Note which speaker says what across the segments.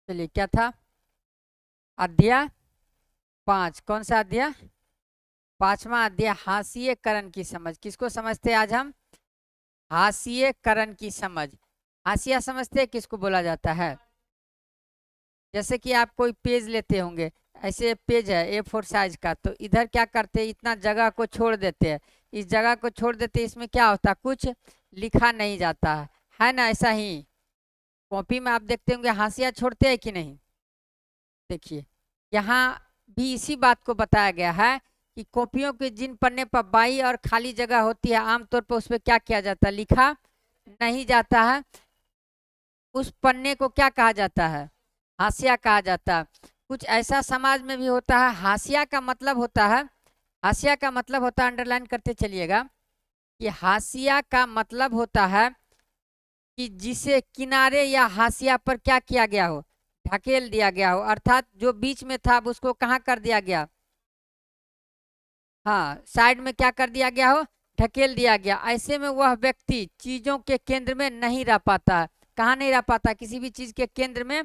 Speaker 1: चलिए, क्या था? अध्याय 5। कौन सा अध्याय? 5वां अध्याय, हास्यकरण की समझ। किसको समझते हैं आज हम? हास्यकरण की समझ। हाशिया समझते हैं किसको बोला जाता है? जैसे कि आप कोई पेज लेते होंगे, ऐसे पेज है A4 साइज का, तो इधर क्या करते हैं, इतना जगह को छोड़ देते हैं। इस जगह को छोड़ देते हैं, इसमें क्या होता है, कुछ लिखा नहीं जाता है ना? ऐसा ही कॉपी में आप देखते होंगे हाशिया छोड़ते हैं कि नहीं। देखिए, यहाँ भी इसी बात को बताया गया है कि कॉपियों के जिन पन्ने पर बाई और खाली जगह होती है, आमतौर पर उस पर क्या किया जाता है, लिखा नहीं जाता है। उस पन्ने को क्या कहा जाता है? हाशिया कहा जाता है। कुछ ऐसा समाज में भी होता है। हाशिया का मतलब होता है, हाशिया का मतलब होता है, अंडरलाइन करते चलिएगा, कि हाशिया का मतलब होता है कि जिसे किनारे या हाशिया पर क्या किया गया हो, ढकेल दिया गया हो, अर्थात जो बीच में था अब उसको कहाँ कर दिया गया, हाँ, साइड में क्या कर दिया गया हो, ढकेल दिया गया। ऐसे में वह व्यक्ति चीजों के केंद्र में नहीं रह पाता है। कहाँ नहीं रह पाता? किसी भी चीज के केंद्र में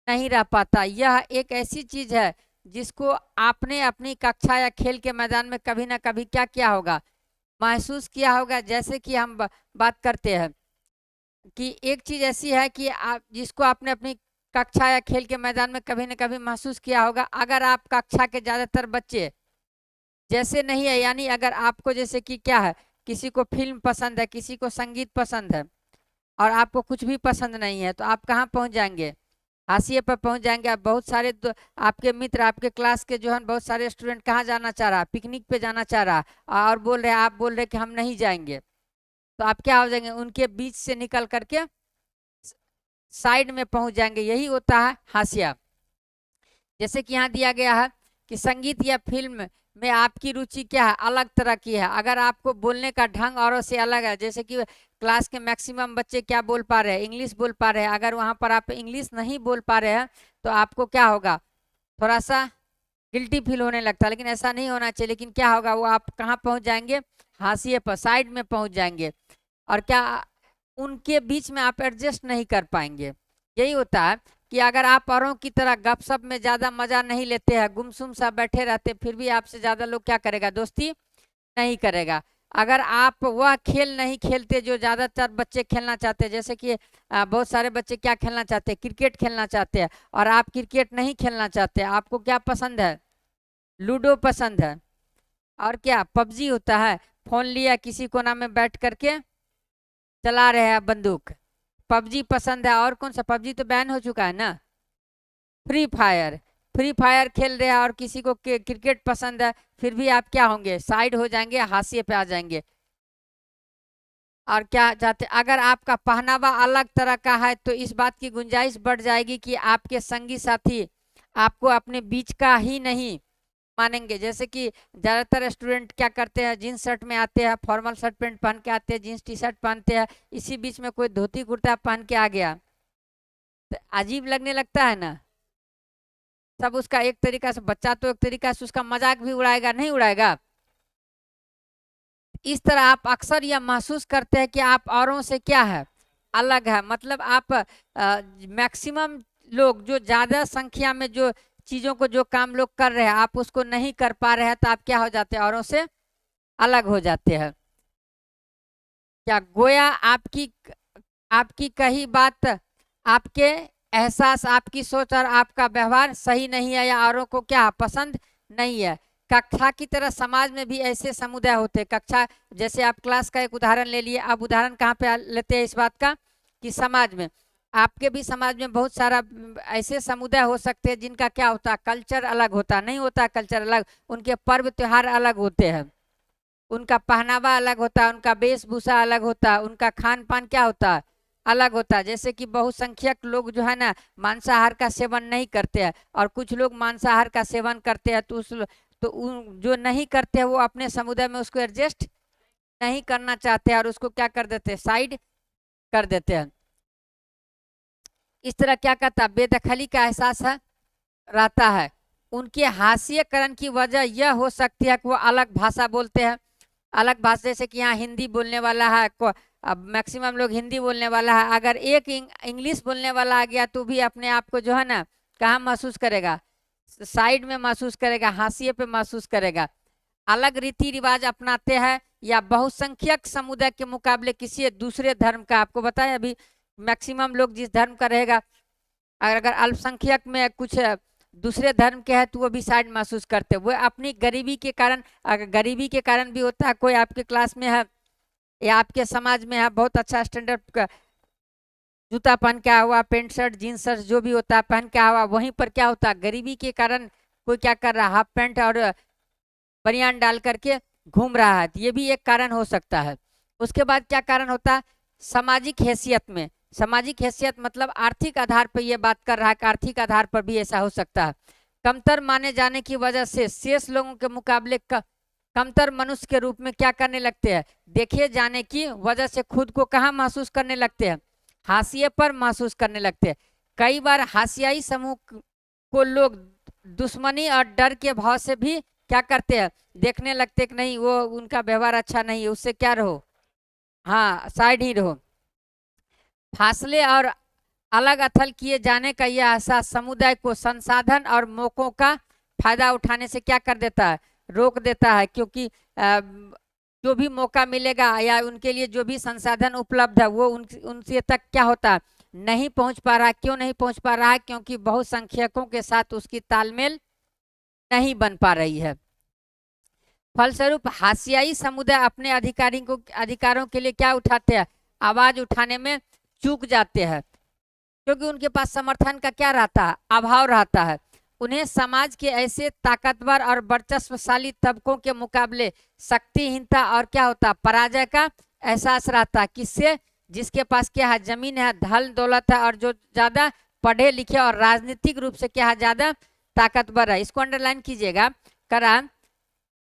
Speaker 1: नहीं रह पाता। यह एक ऐसी चीज है जिसको आपने अपनी कक्षा या खेल के मैदान में कभी ना कभी क्या किया होगा, महसूस किया होगा। जैसे कि हम बात करते हैं कि एक चीज ऐसी है कि आप जिसको आपने अपनी कक्षा या खेल के मैदान में कभी ना कभी महसूस किया होगा। अगर आप कक्षा के ज्यादातर बच्चे जैसे नहीं है, यानी अगर आपको जैसे कि क्या है, किसी को फिल्म पसंद है, किसी को संगीत पसंद है, और आपको कुछ भी पसंद नहीं है, तो आप कहाँ पहुंच जाएंगे? हाशिए पर पहुंच जाएंगे। आप बहुत सारे आपके मित्र, आपके क्लास के जो है बहुत सारे स्टूडेंट कहाँ जाना चाह रहा है, पिकनिक पे जाना चाह रहा है, और बोल रहे हैं, आप बोल रहे हैं कि हम नहीं जाएंगे, तो आप क्या हो जाएंगे, उनके बीच से निकल करके साइड में पहुंच जाएंगे। यही होता है हाशिया। जैसे कि यहाँ दिया गया है कि संगीत या फिल्म में आपकी रुचि क्या है, अलग तरह की है। अगर आपको बोलने का ढंग औरों से अलग है, जैसे कि क्लास के मैक्सिमम बच्चे क्या बोल पा रहे हैं, इंग्लिश बोल पा रहे हैं, अगर वहाँ पर आप इंग्लिश नहीं बोल पा रहे हैं, तो आपको क्या होगा, थोड़ा सा गिल्टी फील होने लगता है। लेकिन ऐसा नहीं होना चाहिए। लेकिन क्या होगा, वो आप कहाँ पहुँच जाएंगे, हाशिए पर, साइड में पहुँच जाएंगे। और क्या, उनके बीच में आप एडजस्ट नहीं कर पाएंगे। यही होता है कि अगर आप औरों की तरह गपशप में ज्यादा मजा नहीं लेते हैं, गुमसुम सा बैठे रहते, फिर भी आपसे ज्यादा लोग क्या करेगा, दोस्ती नहीं करेगा। अगर आप वह खेल नहीं खेलते जो ज्यादातर बच्चे खेलना चाहते हैं, जैसे कि बहुत सारे बच्चे क्या खेलना चाहते हैं, क्रिकेट खेलना चाहते हैं, और आप क्रिकेट नहीं खेलना चाहते, आपको क्या पसंद है, लूडो पसंद है, और क्या पबजी होता है, फोन लिया किसी कोना में बैठ करके चला रहे हैं बंदूक, पबजी पसंद है। और कौन सा, पबजी तो बैन हो चुका है ना, फ्री फायर, फ्री फायर खेल रहे हैं, और किसी को क्रिकेट पसंद है, फिर भी आप क्या होंगे, साइड हो जाएंगे, हाशिए पे आ जाएंगे। और क्या चाहते, अगर आपका पहनावा अलग तरह का है, तो इस बात की गुंजाइश बढ़ जाएगी कि आपके संगी साथी आपको अपने बीच का ही नहीं मानेंगे। जैसे कि ज्यादातर स्टूडेंट क्या करते हैं, जींस शर्ट में आते हैं, फॉर्मल शर्ट पैंट पहन के आते हैं, जींस टी शर्ट पहनते हैं, इसी बीच में कोई धोती कुर्ता पहन के आ गया, तो अजीब लगने लगता है ना। सब उसका एक तरीका से, बच्चा तो एक तरीका से उसका मजाक भी उड़ाएगा, नहीं उड़ाएगा? इस तरह आप अक्सर यह महसूस करते हैं कि आप औरों से क्या है, अलग है। मतलब आप मैक्सिमम लोग जो ज्यादा संख्या में जो चीजों को, जो काम लोग कर रहे हैं, आप उसको नहीं कर पा रहे हैं, तो आप क्या हो जाते हैं, औरों से अलग हो जाते हैं। क्या गोया आपकी आपकी कही बात, आपके एहसास, आपकी सोच और आपका व्यवहार सही नहीं है, या औरों को क्या पसंद नहीं है। कक्षा की तरह समाज में भी ऐसे समुदाय होते हैं। कक्षा, जैसे आप क्लास का एक उदाहरण ले लिए, अब उदाहरण कहाँ पे लेते हैं इस बात का, कि समाज में, आपके भी समाज में बहुत सारा ऐसे समुदाय हो सकते हैं जिनका क्या होता है, कल्चर अलग होता नहीं होता, कल्चर अलग, उनके पर्व त्योहार अलग होते हैं, उनका पहनावा अलग होता है, उनका वेशभूषा अलग होता है, उनका खान पान क्या होता है, अलग होता है। जैसे कि बहुसंख्यक लोग जो है ना, मांसाहार का सेवन नहीं करते हैं, और कुछ लोग मांसाहार का सेवन करते हैं, तो जो नहीं करते हैं वो अपने समुदाय में उसको एडजस्ट नहीं करना चाहते हैं, और उसको क्या कर देते हैं, साइड कर देते हैं। इस तरह क्या करता है, बेदखली का एहसास है, रहता है। उनके हास्यकरण की वजह यह हो सकती है कि वो अलग भाषा बोलते हैं, अलग भाषा, जैसे कि यहाँ हिंदी बोलने वाला है, अब मैक्सिमम लोग हिंदी बोलने वाला है, अगर एक इंग्लिश बोलने वाला आ गया तो भी अपने आप को जो है ना कहाँ महसूस करेगा, साइड में महसूस करेगा, हाशिए पे महसूस करेगा। अलग रीति रिवाज अपनाते हैं या बहुसंख्यक समुदाय के मुकाबले किसी दूसरे धर्म का, आपको बताया अभी मैक्सिमम लोग जिस धर्म का रहेगा, अगर अल्पसंख्यक में कुछ दूसरे धर्म के है तो वो भी साइड महसूस करते हैं। वो अपनी गरीबी के कारण, अगर गरीबी के कारण भी होता है, कोई आपके क्लास में है या आपके समाज में है बहुत अच्छा स्टैंडर्ड का जूता पहन के आया हुआ, पेंट शर्ट जीन्स शर्ट जो भी होता है पहन के आया हुआ, वहीं पर क्या होता है गरीबी के कारण कोई क्या कर रहा है, हाफ पैंट और बनियान डाल करके घूम रहा है, ये भी एक कारण हो सकता है। उसके बाद क्या कारण होता है, सामाजिक हैसियत में, सामाजिक हैसियत मतलब आर्थिक आधार पर ये बात कर रहा है कि आर्थिक आधार पर भी ऐसा हो सकता है। कमतर माने जाने की वजह से शेष लोगों के मुकाबले कमतर मनुष्य के रूप में क्या करने लगते हैं, देखे जाने की वजह से खुद को कहाँ महसूस करने लगते हैं, हाशिए पर महसूस करने लगते हैं। कई बार हाशियाई समूह को लोग दुश्मनी और डर के भाव से भी क्या करते हैं, देखने लगते कि नहीं वो उनका व्यवहार अच्छा नहीं है, उससे क्या रहो, हाँ साइड ही रहो। फासले और अलग अथल किए जाने का यह एहसास समुदाय को संसाधन और मौकों का फायदा उठाने से क्या कर देता है, रोक देता है, क्योंकि जो भी मौका मिलेगा या उनके लिए जो भी संसाधन उपलब्ध है वो उनसे तक क्या होता है, नहीं पहुंच पा रहा है। क्यों नहीं पहुंच पा रहा है, क्योंकि बहुसंख्यकों के साथ उसकी तालमेल नहीं बन पा रही है। फलस्वरूप हाशियाई समुदाय अपने अधिकारों के लिए क्या उठाते हैं, आवाज उठाने में चूक जाते हैं, क्योंकि उनके पास समर्थन का क्या रहता है, अभाव रहता है। उन्हें समाज के ऐसे ताकतवर और वर्चस्वशाली तबकों के मुकाबले शक्तिहीनता और क्या होता है, पराजय का एहसास रहता है। किससे, जिसके पास क्या है, जमीन है, धन दौलत है और जो ज्यादा पढ़े लिखे और राजनीतिक रूप से क्या है, ज्यादा ताकतवर है। इसको अंडरलाइन कीजिएगा, करा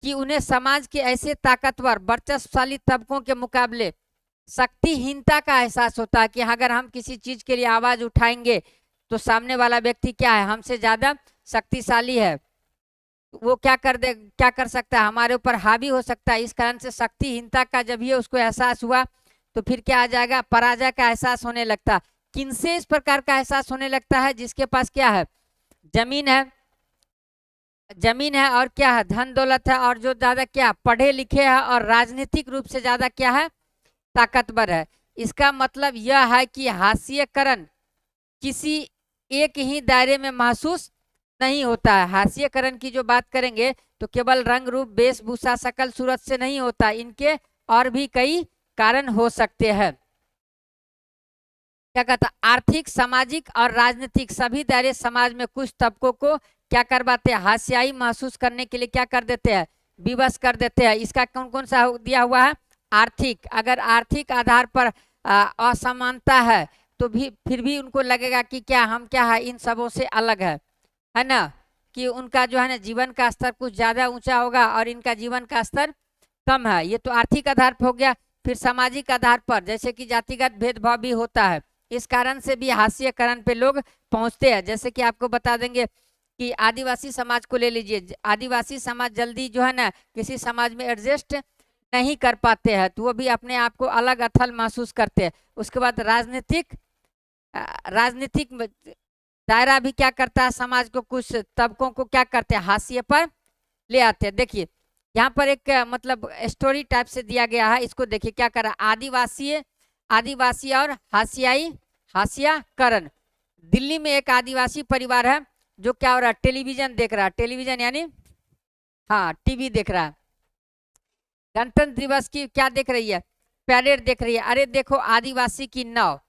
Speaker 1: कि उन्हें समाज के ऐसे ताकतवर वर्चस्वशाली तबकों के मुकाबले शक्तिहीनता का एहसास होता है कि अगर हम किसी चीज के लिए आवाज उठाएंगे तो सामने वाला व्यक्ति क्या है, हमसे ज्यादा शक्तिशाली है, वो क्या कर सकता है, हमारे ऊपर हावी हो सकता है। इस कारण से शक्तिहीनता का जब ये उसको एहसास हुआ तो फिर क्या आ जाएगा, पराजय का एहसास होने लगता। किनसे इस प्रकार का एहसास होने लगता है, जिसके पास क्या है, जमीन है, जमीन है और क्या है, धन दौलत है और जो ज्यादा क्या पढ़े लिखे हैं और राजनीतिक रूप से ज्यादा क्या है, ताकतवर है। इसका मतलब यह है कि हाशिएकरण किसी एक ही दायरे में महसूस नहीं होता है। हाशिएकरण की जो बात करेंगे तो केवल रंग रूप वेशभूषा शकल सूरत से नहीं होता, इनके और भी कई कारण हो सकते हैं। क्या कहता, आर्थिक सामाजिक और राजनीतिक सभी दायरे समाज में कुछ तबकों को क्या करवाते हैं, हाशियाई महसूस करने के लिए क्या कर देते हैं, विवश कर देते हैं। इसका कौन कौन सा दिया हुआ है, आर्थिक, अगर आर्थिक आधार पर असमानता है तो भी फिर भी उनको लगेगा कि क्या हम क्या है, इन सबों से अलग है ना, कि उनका जो है ना जीवन का स्तर कुछ ज्यादा ऊंचा होगा और इनका जीवन का स्तर कम है। ये तो आर्थिक आधार पर हो गया। फिर सामाजिक आधार पर जैसे कि जातिगत भेदभाव भी होता है, इस कारण से भी हाशिएकरण पे लोग पहुंचते हैं। जैसे कि आपको बता देंगे कि आदिवासी समाज को ले लीजिए, आदिवासी समाज जल्दी जो है ना किसी समाज में एडजस्ट नहीं कर पाते हैं, तो वो भी अपने आप को अलग अथल महसूस करते हैं। उसके बाद राजनीतिक दायरा भी क्या करता है, समाज को कुछ तबकों को क्या करते हैं, हाशिए पर ले आते हैं। देखिए यहाँ पर एक मतलब स्टोरी टाइप से दिया गया है, इसको देखिए क्या कर रहा है, आदिवासी और हाशियाकरण। दिल्ली में एक आदिवासी परिवार है जो क्या हो रहा है, टेलीविजन देख रहा है, टेलीविजन यानी हाँ टीवी देख रहा है। गणतंत्र दिवस की क्या देख रही है, पैरेड देख रही है। अरे देखो आदिवासी की नाव,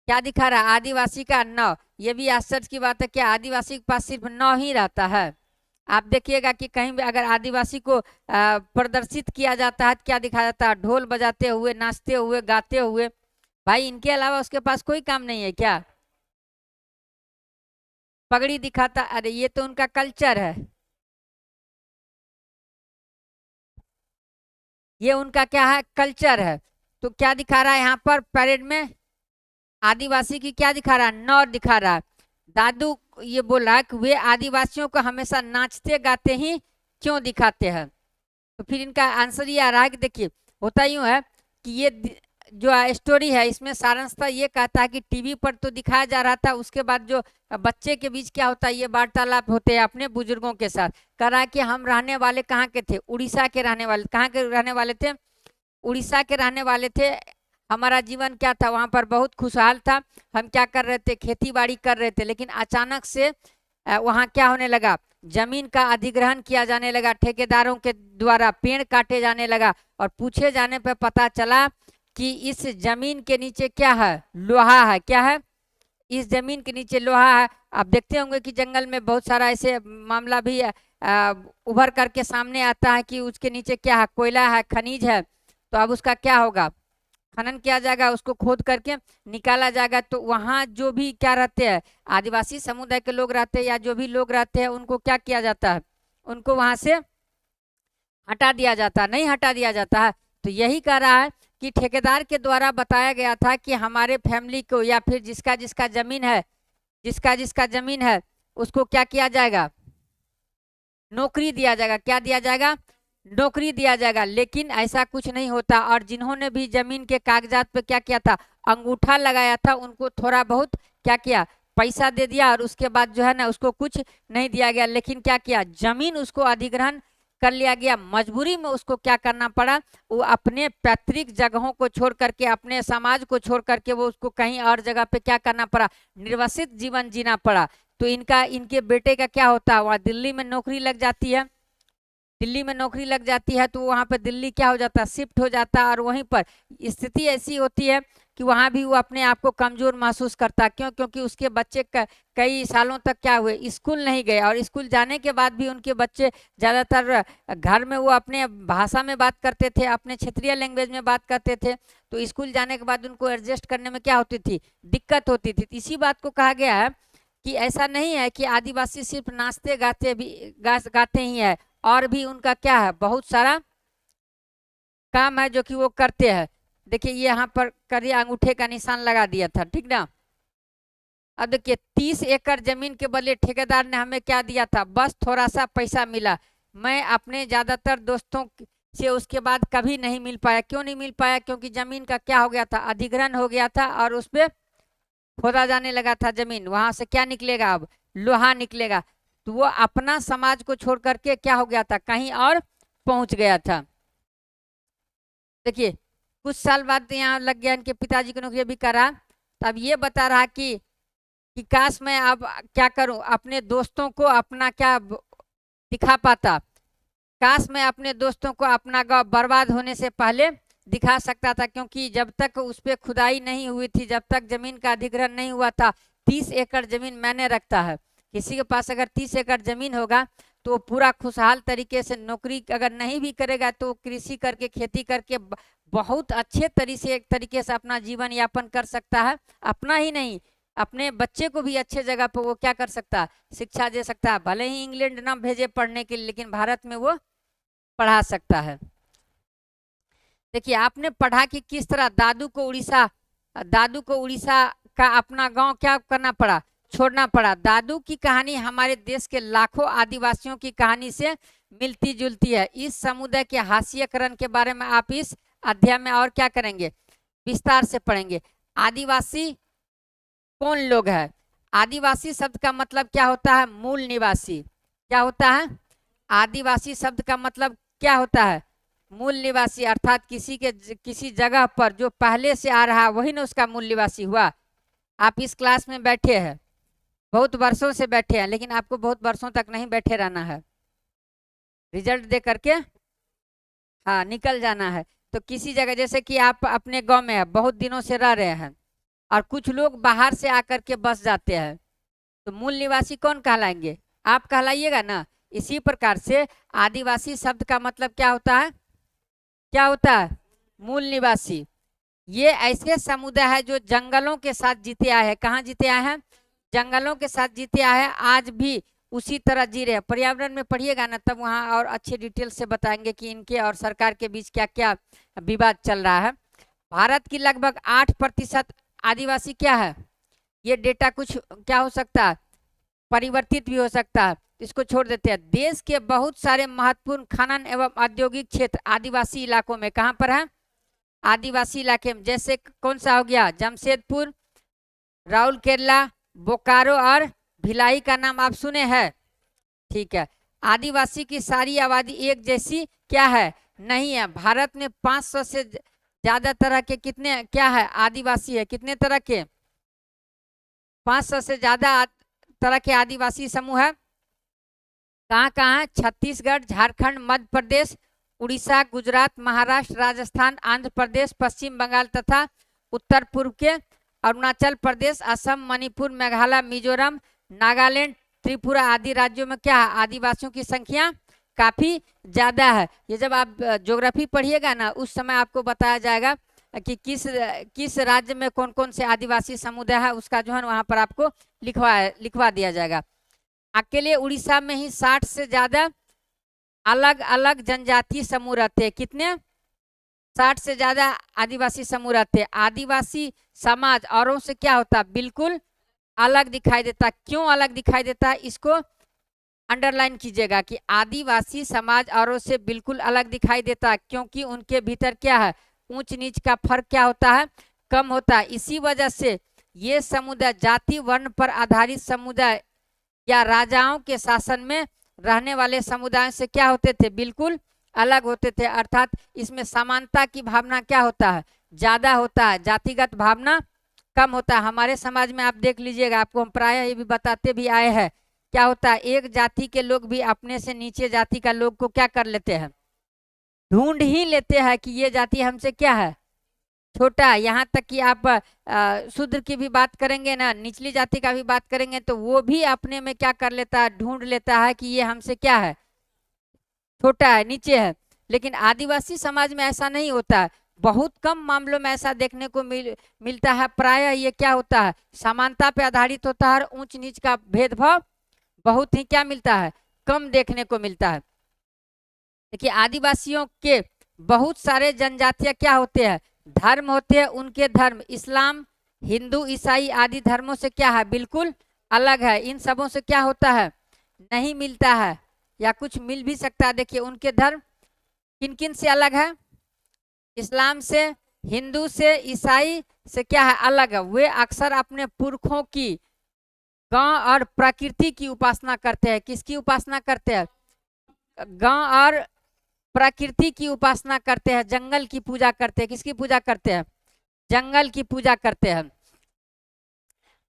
Speaker 1: क्या दिखा रहा है, आदिवासी का नाव। ये भी आश्चर्य की बात है कि आदिवासी के पास सिर्फ नाव ही रहता है। आप देखिएगा कि कहीं भी अगर आदिवासी को प्रदर्शित किया जाता है तो क्या दिखाया जाता है, ढोल बजाते हुए, नाचते हुए, गाते हुए। भाई इनके अलावा उसके पास कोई काम नहीं है क्या, पगड़ी दिखाता, अरे ये तो उनका कल्चर है, ये उनका क्या है, कल्चर है। तो क्या दिखा रहा है यहाँ पर परेड में, आदिवासी की क्या दिखा रहा है, नौ दिखा रहा है। दादू ये बोला कि वे आदिवासियों को हमेशा नाचते गाते ही क्यों दिखाते हैं, तो फिर इनका आंसर ये आ रहा है कि देखिए होता यूं है कि ये जो स्टोरी है इसमें सारांशता ये कहता है कि टीवी पर तो दिखाया जा रहा था, उसके बाद जो बच्चे के बीच क्या होता है, ये वार्तालाप होते हैं अपने बुजुर्गों के साथ। कह रहा है कि हम रहने वाले कहाँ के थे, उड़ीसा के रहने वाले। कहाँ के रहने वाले थे, उड़ीसा के रहने वाले थे। हमारा जीवन क्या था, वहाँ पर बहुत खुशहाल था। हम क्या कर रहे थे, खेती बाड़ी कर रहे थे। लेकिन अचानक से वहाँ क्या होने लगा, जमीन का अधिग्रहण किया जाने लगा, ठेकेदारों के द्वारा पेड़ काटे जाने लगा। और पूछे जाने पर पता चला कि इस जमीन के नीचे क्या है, लोहा है। क्या है, इस जमीन के नीचे लोहा है। आप देखते होंगे कि जंगल में बहुत सारा ऐसे मामला भी उभर करके सामने आता है कि उसके नीचे क्या है, कोयला है, खनिज है। तो अब उसका क्या होगा, खनन किया जाएगा, उसको खोद करके निकाला जाएगा। तो वहाँ जो भी क्या रहते हैं, आदिवासी समुदाय के लोग रहते हैं या जो भी लोग रहते हैं, उनको क्या किया जाता है, उनको वहाँ से हटा दिया जाता है, नहीं हटा दिया जाता है। तो यही कह रहा है कि ठेकेदार के द्वारा बताया गया था कि हमारे फैमिली को या फिर जिसका जिसका जमीन है, जिसका जिसका जमीन है उसको क्या किया जाएगा, नौकरी दिया जाएगा। क्या दिया जाएगा, नौकरी दिया जाएगा। लेकिन ऐसा कुछ नहीं होता। और जिन्होंने भी जमीन के कागजात पे क्या किया था, अंगूठा लगाया था, उनको थोड़ा बहुत क्या किया, पैसा दे दिया। और उसके बाद जो है ना, उसको कुछ नहीं दिया गया। लेकिन क्या किया, जमीन उसको अधिग्रहण कर लिया गया। मजबूरी में उसको क्या करना पड़ा, वो अपने पैतृक जगहों को छोड़ करके, अपने समाज को छोड़ करके वो उसको कहीं और जगह पे क्या करना पड़ा, निर्वासित जीवन जीना पड़ा। तो इनके बेटे का क्या होता है, वहाँ दिल्ली में नौकरी लग जाती है। दिल्ली में नौकरी लग जाती है तो वहाँ पर दिल्ली क्या हो जाता है, शिफ्ट हो जाता है। और वहीं पर स्थिति ऐसी होती है कि वहाँ भी वो अपने आप को कमजोर महसूस करता है। क्यों, क्योंकि उसके बच्चे कई सालों तक क्या हुए, स्कूल नहीं गए। और स्कूल जाने के बाद भी उनके बच्चे ज़्यादातर घर में वो अपने भाषा में बात करते थे, अपने क्षेत्रीय लैंग्वेज में बात करते थे। तो स्कूल जाने के बाद उनको एडजस्ट करने में क्या होती थी, दिक्कत होती थी। इसी बात को कहा गया है कि ऐसा नहीं है कि आदिवासी सिर्फ नाचते गाते भी गाते ही है, और भी उनका क्या है, बहुत सारा काम है जो कि वो करते हैं। देखिए ये यहाँ पर करिए अंगूठे का निशान लगा दिया था, ठीक ना। अब देखिए 30 एकड़ जमीन के बदले ठेकेदार ने हमें क्या दिया था, बस थोड़ा सा पैसा मिला। मैं अपने ज्यादातर दोस्तों से उसके बाद कभी नहीं मिल पाया। क्यों नहीं मिल पाया, क्योंकि जमीन का क्या हो गया था, अधिग्रहण हो गया था। और उस पर खोदा जाने लगा था जमीन। वहां से क्या निकलेगा, अब लोहा निकलेगा। तो वो अपना समाज को छोड़ करके क्या हो गया था, कहीं और पहुंच गया था। देखिए कुछ साल बाद यहाँ लग गया, इनके पिताजी की नौकरी भी करा। तब ये बता रहा कि काश मैं अब क्या करूं, अपने दोस्तों को अपना क्या दिखा पाता। काश मैं अपने दोस्तों को अपना गांव बर्बाद होने से पहले दिखा सकता था। क्योंकि जब तक उस पर खुदाई नहीं हुई थी, जब तक जमीन का अधिग्रहण नहीं हुआ था, 30 एकड़ जमीन मैंने रखता है। किसी के पास अगर 30 एकड़ जमीन होगा तो वो पूरा खुशहाल तरीके से नौकरी अगर नहीं भी करेगा तो कृषि करके, खेती करके बहुत अच्छे तरीके से अपना जीवन यापन कर सकता है। अपना ही नहीं, अपने बच्चे को भी अच्छे जगह पर वो क्या कर सकता है, शिक्षा दे सकता है। भले ही इंग्लैंड ना भेजे पढ़ने के लिए, लेकिन भारत में वो पढ़ा सकता है। देखिए आपने पढ़ा कि किस तरह दादू को उड़ीसा का अपना गांव क्या करना पड़ा, छोड़ना पड़ा। दादू की कहानी हमारे देश के लाखों आदिवासियों की कहानी से मिलती जुलती है। इस समुदाय के हास्यकरण के बारे में आप इस अध्याय में और क्या करेंगे, विस्तार से पढ़ेंगे। आदिवासी कौन लोग है, आदिवासी शब्द का मतलब क्या होता है, मूल निवासी। क्या होता है, आदिवासी शब्द का मतलब क्या होता है, मूल निवासी। अर्थात किसी जगह पर जो पहले से आ रहा है वही ना उसका मूल निवासी हुआ। आप इस क्लास में बैठे हैं, बहुत वर्षों से बैठे हैं, लेकिन आपको बहुत वर्षों तक नहीं बैठे रहना है। रिजल्ट दे करके हाँ निकल जाना है। तो किसी जगह, जैसे कि आप अपने गांव में है, बहुत दिनों से रह रहे हैं, और कुछ लोग बाहर से आकर के बस जाते हैं, तो मूल निवासी कौन कहलाएंगे, आप कहलाइएगा ना। इसी प्रकार से आदिवासी शब्द का मतलब क्या होता है, क्या होता है, मूल निवासी। ये ऐसे समुदाय है जो जंगलों के साथ जीते आए हैं। कहाँ जीते आए हैं, जंगलों के साथ जीते आए हैं, आज भी उसी तरह जी रहे हैं। पर्यावरण में पढ़िएगा ना, तब वहाँ और अच्छे डिटेल से बताएंगे कि इनके और सरकार के बीच क्या क्या विवाद चल रहा है। भारत की लगभग 8% आदिवासी क्या है, ये डेटा कुछ क्या हो सकता है, परिवर्तित भी हो सकता है। इसको छोड़ देते हैं। देश के बहुत सारे महत्वपूर्ण खनन एवं औद्योगिक क्षेत्र आदिवासी इलाकों में कहाँ पर है? आदिवासी इलाके में। जैसे कौन सा हो गया? जमशेदपुर, राउरकेला, बोकारो और भिलाई का नाम आप सुने हैं? ठीक है। आदिवासी की सारी आबादी एक जैसी क्या है? नहीं है। भारत में 500 से ज्यादा तरह के कितने क्या है? आदिवासी है। कितने तरह के? 500 से ज्यादा तरह के आदिवासी समूह है। कहाँ कहाँ? छत्तीसगढ़, झारखंड, मध्य प्रदेश, उड़ीसा, गुजरात, महाराष्ट्र, राजस्थान, आंध्र प्रदेश, पश्चिम बंगाल तथा उत्तर पूर्व के अरुणाचल प्रदेश, असम, मणिपुर, मेघालय, मिजोरम, नागालैंड, त्रिपुरा आदि राज्यों में क्या है? आदिवासियों की संख्या काफी ज्यादा है। ये जब आप ज्योग्राफी पढ़िएगा ना, उस समय आपको बताया जाएगा कि किस राज्य में कौन कौन से आदिवासी समुदाय है, उसका जो है वहां पर आपको लिखवा दिया जाएगा। अकेले उड़ीसा में ही 60 से ज्यादा अलग अलग जनजातीय समूह रहते हैं। कितने? 60 से ज्यादा आदिवासी समूह रहते हैं। आदिवासी समाज औरों से क्या होता है? बिल्कुल अलग दिखाई देता। क्यों अलग दिखाई देता है? इसको अंडरलाइन कीजिएगा कि आदिवासी समाज औरों से बिल्कुल अलग दिखाई देता है, क्योंकि उनके भीतर क्या है? ऊंच नीच का फर्क क्या होता है? कम होता है। इसी वजह से ये समुदाय जाति वर्ण पर आधारित समुदाय या राजाओं के शासन में रहने वाले समुदायों से क्या होते थे? बिल्कुल अलग होते थे। अर्थात इसमें समानता की भावना क्या होता है? ज्यादा होता है, जातिगत भावना कम होता है। हमारे समाज में आप देख लीजिएगा, आपको हम प्रायः ये भी बताते भी आए हैं, क्या होता है? एक जाति के लोग भी अपने से नीचे जाति का लोग को क्या कर लेते हैं? ढूंढ ही लेते हैं कि ये जाति हमसे क्या है? छोटा। यहाँ तक कि आप शूद्र की भी बात करेंगे ना, निचली जाति का भी बात करेंगे, तो वो भी अपने में क्या कर लेता है? ढूंढ लेता है कि ये हमसे क्या है? छोटा है, नीचे है। लेकिन आदिवासी समाज में ऐसा नहीं होता है। बहुत कम मामलों में ऐसा देखने को मिलता है। प्रायः ये क्या होता है? समानता पे आधारित होता है और ऊंच नीच का भेदभाव बहुत ही क्या मिलता है? कम देखने को मिलता है। देखिए, आदिवासियों के बहुत सारे जनजातियां क्या होते हैं? धर्म होते हैं। उनके धर्म इस्लाम, हिंदू, ईसाई आदि धर्मों से क्या है? बिल्कुल अलग है। इन सबों से क्या होता है? नहीं मिलता है, या कुछ मिल भी सकता है। देखिए, उनके धर्म किन किन से अलग है? इस्लाम से, हिंदू से, ईसाई से क्या है? अलग है। वे अक्सर अपने पुरखों की, गांव और प्रकृति की उपासना करते हैं। किसकी उपासना करते हैं? गांव और प्रकृति की उपासना करते हैं। जंगल की पूजा करते हैं। किसकी पूजा करते हैं? जंगल की पूजा करते हैं।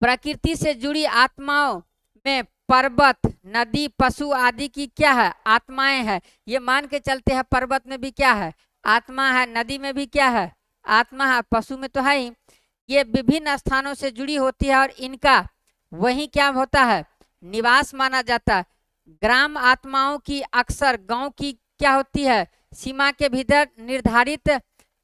Speaker 1: प्रकृति से जुड़ी आत्माओं में पर्वत, नदी, पशु आदि की क्या है? आत्माएं हैं। ये मान के चलते हैं पर्वत में भी क्या है? आत्मा है। नदी में भी क्या है? आत्मा है। पशु में तो है ही। ये विभिन्न स्थानों से जुड़ी होती है और इनका वही क्या होता है? निवास माना जाता है। ग्राम आत्माओं की अक्सर गांव की क्या होती है? सीमा के भीतर निर्धारित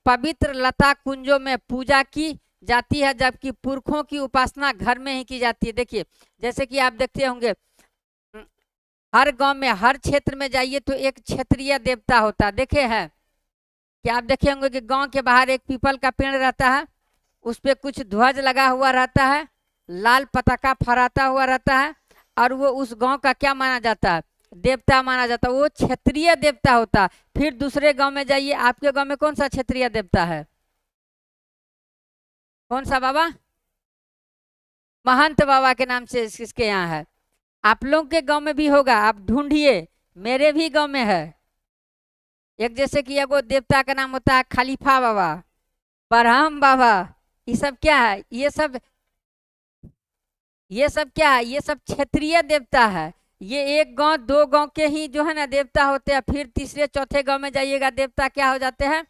Speaker 1: पवित्र लता कुंजों में पूजा की जाती है, जबकि पुरखों की उपासना घर में ही की जाती है। देखिए, जैसे कि आप देखते होंगे, हर गांव में, हर क्षेत्र में जाइए तो एक क्षेत्रीय देवता होता है। देखे हैं कि आप देखे होंगे कि गांव के बाहर एक पीपल का पेड़ रहता है, उस पर कुछ ध्वज लगा हुआ रहता है, लाल पताका फहराता हुआ रहता है, और वो उस गांव का क्या माना जाता है? देवता माना जाता है। वो क्षेत्रीय देवता होता है। फिर दूसरे गांव में जाइए, आपके गांव में कौन सा क्षेत्रीय देवता है? कौन सा बाबा? महंत बाबा के नाम से किसके यहाँ है? आप लोग के गांव में भी होगा, आप ढूंढिए। मेरे भी गांव में है। एक जैसे कि एगो देवता का नाम होता है खलीफा बाबा, बरहम बाबा। ये सब क्या है? ये सब क्या है? ये सब क्षेत्रीय देवता है। ये एक गांव, दो गांव के ही जो है ना देवता होते हैं। फिर तीसरे चौथे गांव में जाइएगा, देवता क्या हो जाते हैं?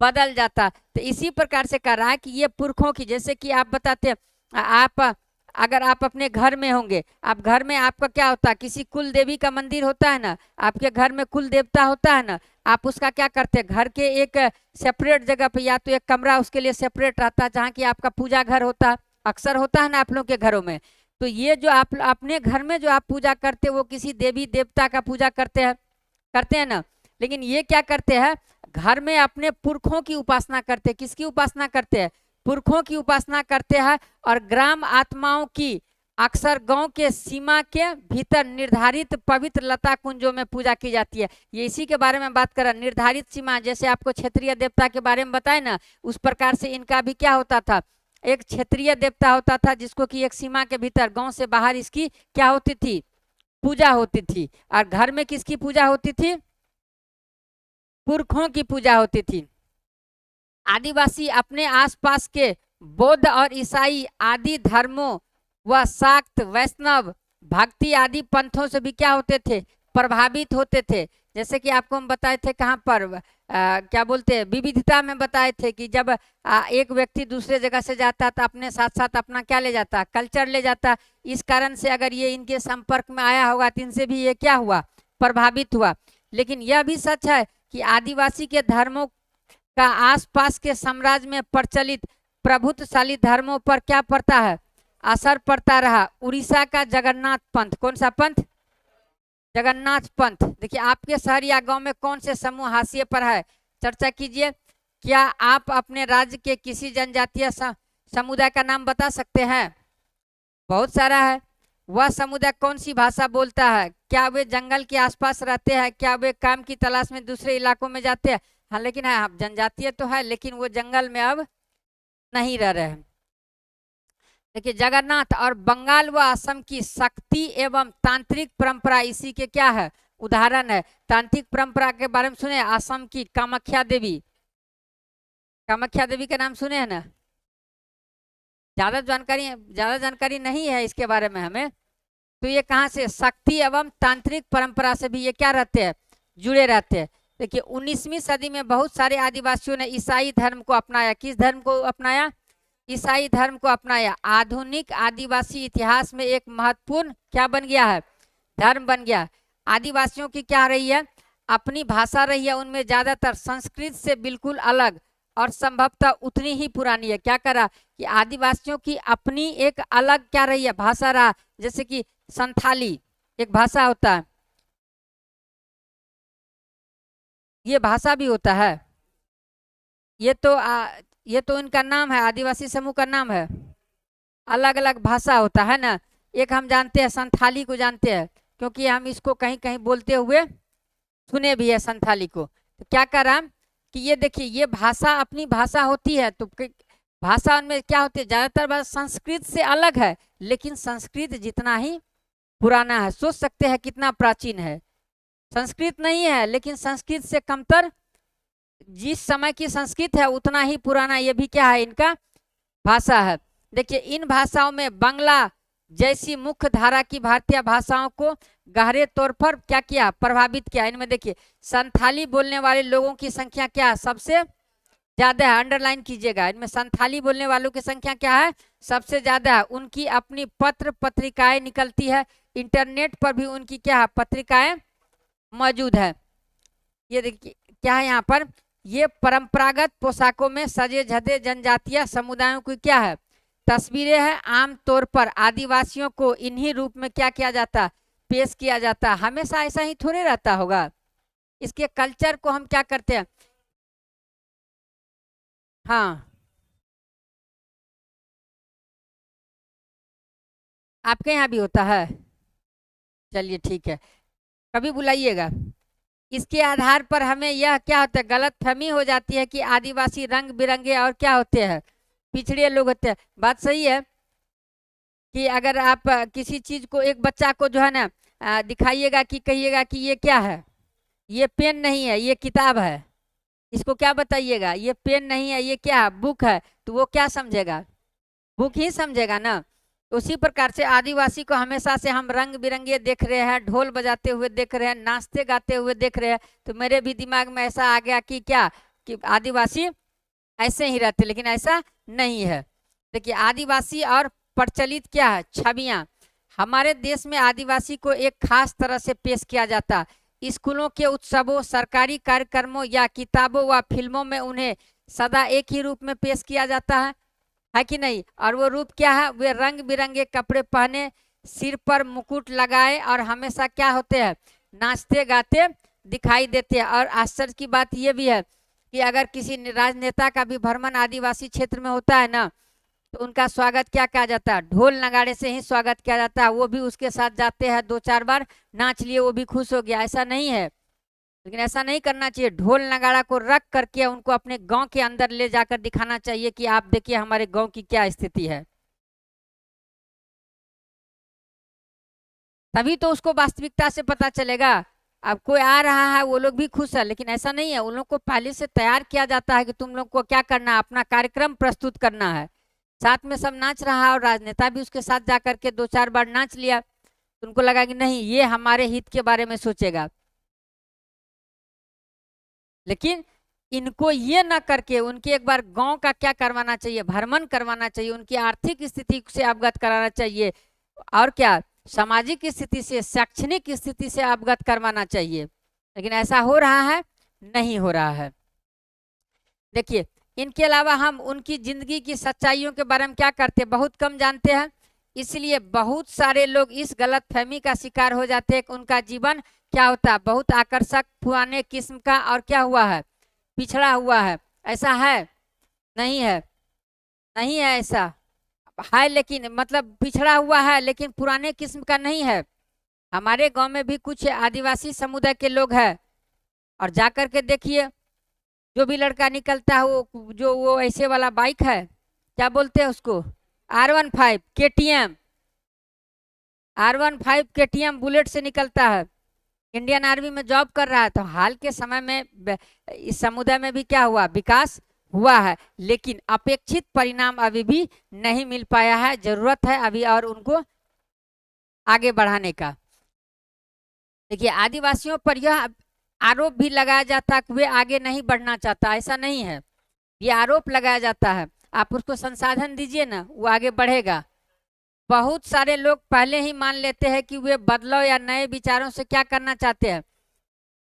Speaker 1: बदल जाता। तो इसी प्रकार से कर रहा है कि ये पुरखों की, जैसे कि आप बताते हैं, आप अगर आप अपने घर में होंगे, आप घर में आपका क्या होता है? किसी कुल देवी का मंदिर होता है ना, आपके घर में कुल देवता होता है ना, आप उसका क्या करते हैं? घर के एक सेपरेट जगह पे, या तो एक कमरा उसके लिए सेपरेट रहता है, जहाँ की आपका पूजा घर होता है। अक्सर होता है ना आप लोग के घरों में। तो ये जो आप अपने घर में जो आप पूजा करते हैं, वो किसी देवी देवता का पूजा करते हैं ना। लेकिन ये क्या करते हैं? घर में अपने पुरखों की उपासना करते हैं। किसकी उपासना करते हैं? पुरखों की उपासना करते हैं। और ग्राम आत्माओं की अक्सर गांव के सीमा के भीतर निर्धारित पवित्र लता कुंजों में पूजा की जाती है। ये इसी के बारे में बात करें, निर्धारित सीमा, जैसे आपको क्षेत्रीय देवता के बारे में बताए ना, उस प्रकार से इनका भी क्या होता था, एक क्षेत्रीय देवता होता था जिसको कि एक सीमा के भीतर, गांव से बाहर इसकी क्या होती थी, पूजा होती थी। और घर में किसकी पूजा होती थी, पुरखों की पूजा होती थी। आदिवासी अपने आसपास के बौद्ध और ईसाई आदि धर्मों व शाक्त, वैष्णव, भक्ति आदि पंथों से भी क्या होते थे, प्रभावित होते थे। जैसे कि आपको हम बताए थे कहाँ पर, क्या बोलते हैं, विविधता में बताए थे कि जब एक व्यक्ति दूसरे जगह से जाता तो अपने साथ साथ अपना क्या ले जाता, कल्चर ले जाता। इस कारण से अगर ये इनके संपर्क में आया होगा तो इनसे भी ये क्या हुआ, प्रभावित हुआ। लेकिन यह भी सच है कि आदिवासी के धर्मों का आसपास के साम्राज्य में प्रचलित प्रभुत्वशाली धर्मों पर क्या पड़ता है, असर पड़ता रहा। उड़ीसा का जगन्नाथ पंथ, कौन सा पंथ, जगन्नाथ पंथ। देखिए आपके शहर या गांव में कौन से समूह हाशिए पर है, चर्चा कीजिए। क्या आप अपने राज्य के किसी जनजातीय समुदाय का नाम बता सकते हैं, बहुत सारा है। वह समुदाय कौन सी भाषा बोलता है, क्या वे जंगल के आसपास रहते हैं, क्या वे काम की तलाश में दूसरे इलाकों में जाते हैं। हाँ लेकिन है, जनजातीय तो है लेकिन वो जंगल में अब नहीं रह रहे हैं। देखिए जगन्नाथ और बंगाल व असम की शक्ति एवं तांत्रिक परंपरा इसी के क्या है, उदाहरण है। तांत्रिक परंपरा के बारे में सुने, असम की कामाख्या देवी, कामाख्या देवी का नाम सुने हैं ना, ज्यादा जानकारी नहीं है इसके बारे में हमें। तो ये कहाँ से, शक्ति एवं तांत्रिक परंपरा से भी ये क्या रहते हैं, जुड़े रहते हैं। देखिए 19वीं सदी में बहुत सारे आदिवासियों ने ईसाई धर्म को अपनाया। किस धर्म को अपनाया, ईसाई धर्म को अपनाया। आधुनिक आदिवासी इतिहास में एक महत्वपूर्ण क्या बन गया है, धर्म बन गया। आदिवासियों की क्या रही है, अपनी भाषा रही है, उनमें ज्यादातर संस्कृत से बिल्कुल अलग और संभवतः उतनी ही पुरानी है। क्या करा कि आदिवासियों की अपनी एक अलग क्या रही है, भाषा रहा। जैसे कि संथाली एक भाषा होता है, ये भाषा भी होता है। ये तो इनका नाम है, आदिवासी समूह का नाम है, अलग अलग भाषा होता है ना। एक हम जानते हैं, संथाली को जानते हैं, क्योंकि हम इसको कहीं कहीं बोलते हुए सुने भी है संथाली को। तो क्या करा कि ये देखिए, ये भाषा अपनी भाषा होती है, तो भाषा में क्या होती है, ज्यादातर भाषा संस्कृत से अलग है, लेकिन संस्कृत जितना ही पुराना है। सोच सकते हैं कितना प्राचीन है। संस्कृत नहीं है लेकिन संस्कृत से कमतर, जिस समय की संस्कृत है उतना ही पुराना ये भी क्या है, इनका भाषा है। देखिए इन भाषाओं में बांग्ला जैसी मुख्य धारा की भारतीय भाषाओं को गहरे तौर पर क्या किया, प्रभावित किया। इनमें देखिए संथाली बोलने वाले लोगों की संख्या क्या है, सबसे ज्यादा है, अंडरलाइन कीजिएगा। इनमें संथाली बोलने वालों की संख्या क्या है, सबसे ज्यादा है। उनकी अपनी पत्र पत्रिकाएं निकलती है, इंटरनेट पर भी उनकी क्या है, पत्रिकाएं मौजूद है। ये देखिए क्या है यहाँ पर, ये परंपरागत पोशाकों में सजे धजे जनजातीय समुदायों की क्या है, तस्वीरें हैं। आमतौर पर आदिवासियों को इन्हीं रूप में क्या किया जाता, पेश किया जाता। हमेशा ऐसा ही थोड़े रहता होगा, इसके कल्चर को हम क्या करते हैं। हाँ आपके यहाँ भी होता है, चलिए ठीक है, कभी बुलाइएगा। इसके आधार पर हमें यह क्या होता है, गलत फहमी हो जाती है कि आदिवासी रंग बिरंगे और क्या होते हैं, पिछड़े लोग होते हैं। बात सही है कि अगर आप किसी चीज को, एक बच्चा को जो है ना दिखाइएगा कि कहिएगा कि ये क्या है, ये पेन नहीं है ये किताब है, इसको क्या बताइएगा, ये पेन नहीं है ये क्या है, बुक है, तो वो क्या समझेगा, बुक ही समझेगा ना। उसी प्रकार से आदिवासी को हमेशा से हम रंग बिरंगे देख रहे हैं, ढोल बजाते हुए देख रहे हैं, नाचते गाते हुए देख रहे हैं। तो मेरे भी दिमाग में ऐसा आ गया कि क्या, कि आदिवासी ऐसे ही रहते, लेकिन ऐसा नहीं है। देखिए आदिवासी और प्रचलित क्या है, छवियां। हमारे देश में आदिवासी को एक खास तरह से पेश किया जाता। स्कूलों के उत्सवों, सरकारी कार्यक्रमों या किताबों व फिल्मों में उन्हें सदा एक ही रूप में पेश किया जाता है कि नहीं। और वो रूप क्या है, वे रंग बिरंगे कपड़े पहने, सिर पर मुकुट लगाए और हमेशा क्या होते हैं, नाचते गाते दिखाई देते हैं। और आश्चर्य की बात यह भी है कि अगर किसी राजनेता का भी भ्रमण आदिवासी क्षेत्र में होता है ना, तो उनका स्वागत क्या किया जाता है, ढोल नगाड़े से ही स्वागत किया जाता है। वो भी उसके साथ जाते हैं, 2-4 बार नाच लिए, वो भी खुश हो गया, ऐसा नहीं है। लेकिन ऐसा नहीं करना चाहिए। ढोल नगाड़ा को रख करके उनको अपने गांव के अंदर ले जाकर दिखाना चाहिए कि आप देखिए हमारे गांव की क्या स्थिति है, तभी तो उसको वास्तविकता से पता चलेगा। अब कोई आ रहा है, वो लोग भी खुश है, लेकिन ऐसा नहीं है। उन लोग को पहले से तैयार किया जाता है कि तुम लोग को क्या करना है, अपना कार्यक्रम प्रस्तुत करना है। साथ में सब नाच रहा है और राजनेता भी उसके साथ जा करके 2-4 बार नाच लिया, तो उनको लगा कि नहीं, ये हमारे हित के बारे में सोचेगा। लेकिन इनको ये ना करके उनके एक बार गांव का क्या करवाना चाहिए, भ्रमण करवाना चाहिए, उनकी आर्थिक स्थिति से अवगत कराना चाहिए, और क्या सामाजिक स्थिति से, शैक्षणिक स्थिति से अवगत करवाना चाहिए। लेकिन ऐसा हो रहा है, नहीं हो रहा है। देखिए, इनके अलावा हम उनकी जिंदगी की सच्चाइयों के बारे में क्या करते हैं, बहुत कम जानते हैं। इसलिए बहुत सारे लोग इस गलत फहमी का शिकार हो जाते हैं कि उनका जीवन क्या होता है, बहुत आकर्षक, पुराने किस्म का, और क्या हुआ है, पिछड़ा हुआ है। ऐसा है? नहीं है, नहीं है ऐसा। है लेकिन मतलब पिछड़ा हुआ है, लेकिन पुराने किस्म का नहीं है। हमारे गांव में भी कुछ आदिवासी समुदाय के लोग हैं, और जा कर के देखिए, जो भी लड़का निकलता है, वो जो वो ऐसे वाला बाइक है, क्या बोलते हैं उसको, R15 KTM, R15 KTM bullet से निकलता है। इंडियन आर्मी में जॉब कर रहा है। तो हाल के समय में इस समुदाय में भी क्या हुआ, विकास हुआ है, लेकिन अपेक्षित परिणाम अभी भी नहीं मिल पाया है। जरूरत है अभी और उनको आगे बढ़ाने का। देखिए, आदिवासियों पर यह आरोप भी लगाया जाता है कि वे आगे नहीं बढ़ना चाहता। ऐसा नहीं है, ये आरोप लगाया जाता है। आप उसको संसाधन दीजिए ना, वो आगे बढ़ेगा। बहुत सारे लोग पहले ही मान लेते हैं कि वे बदलाव या नए विचारों से क्या करना चाहते हैं,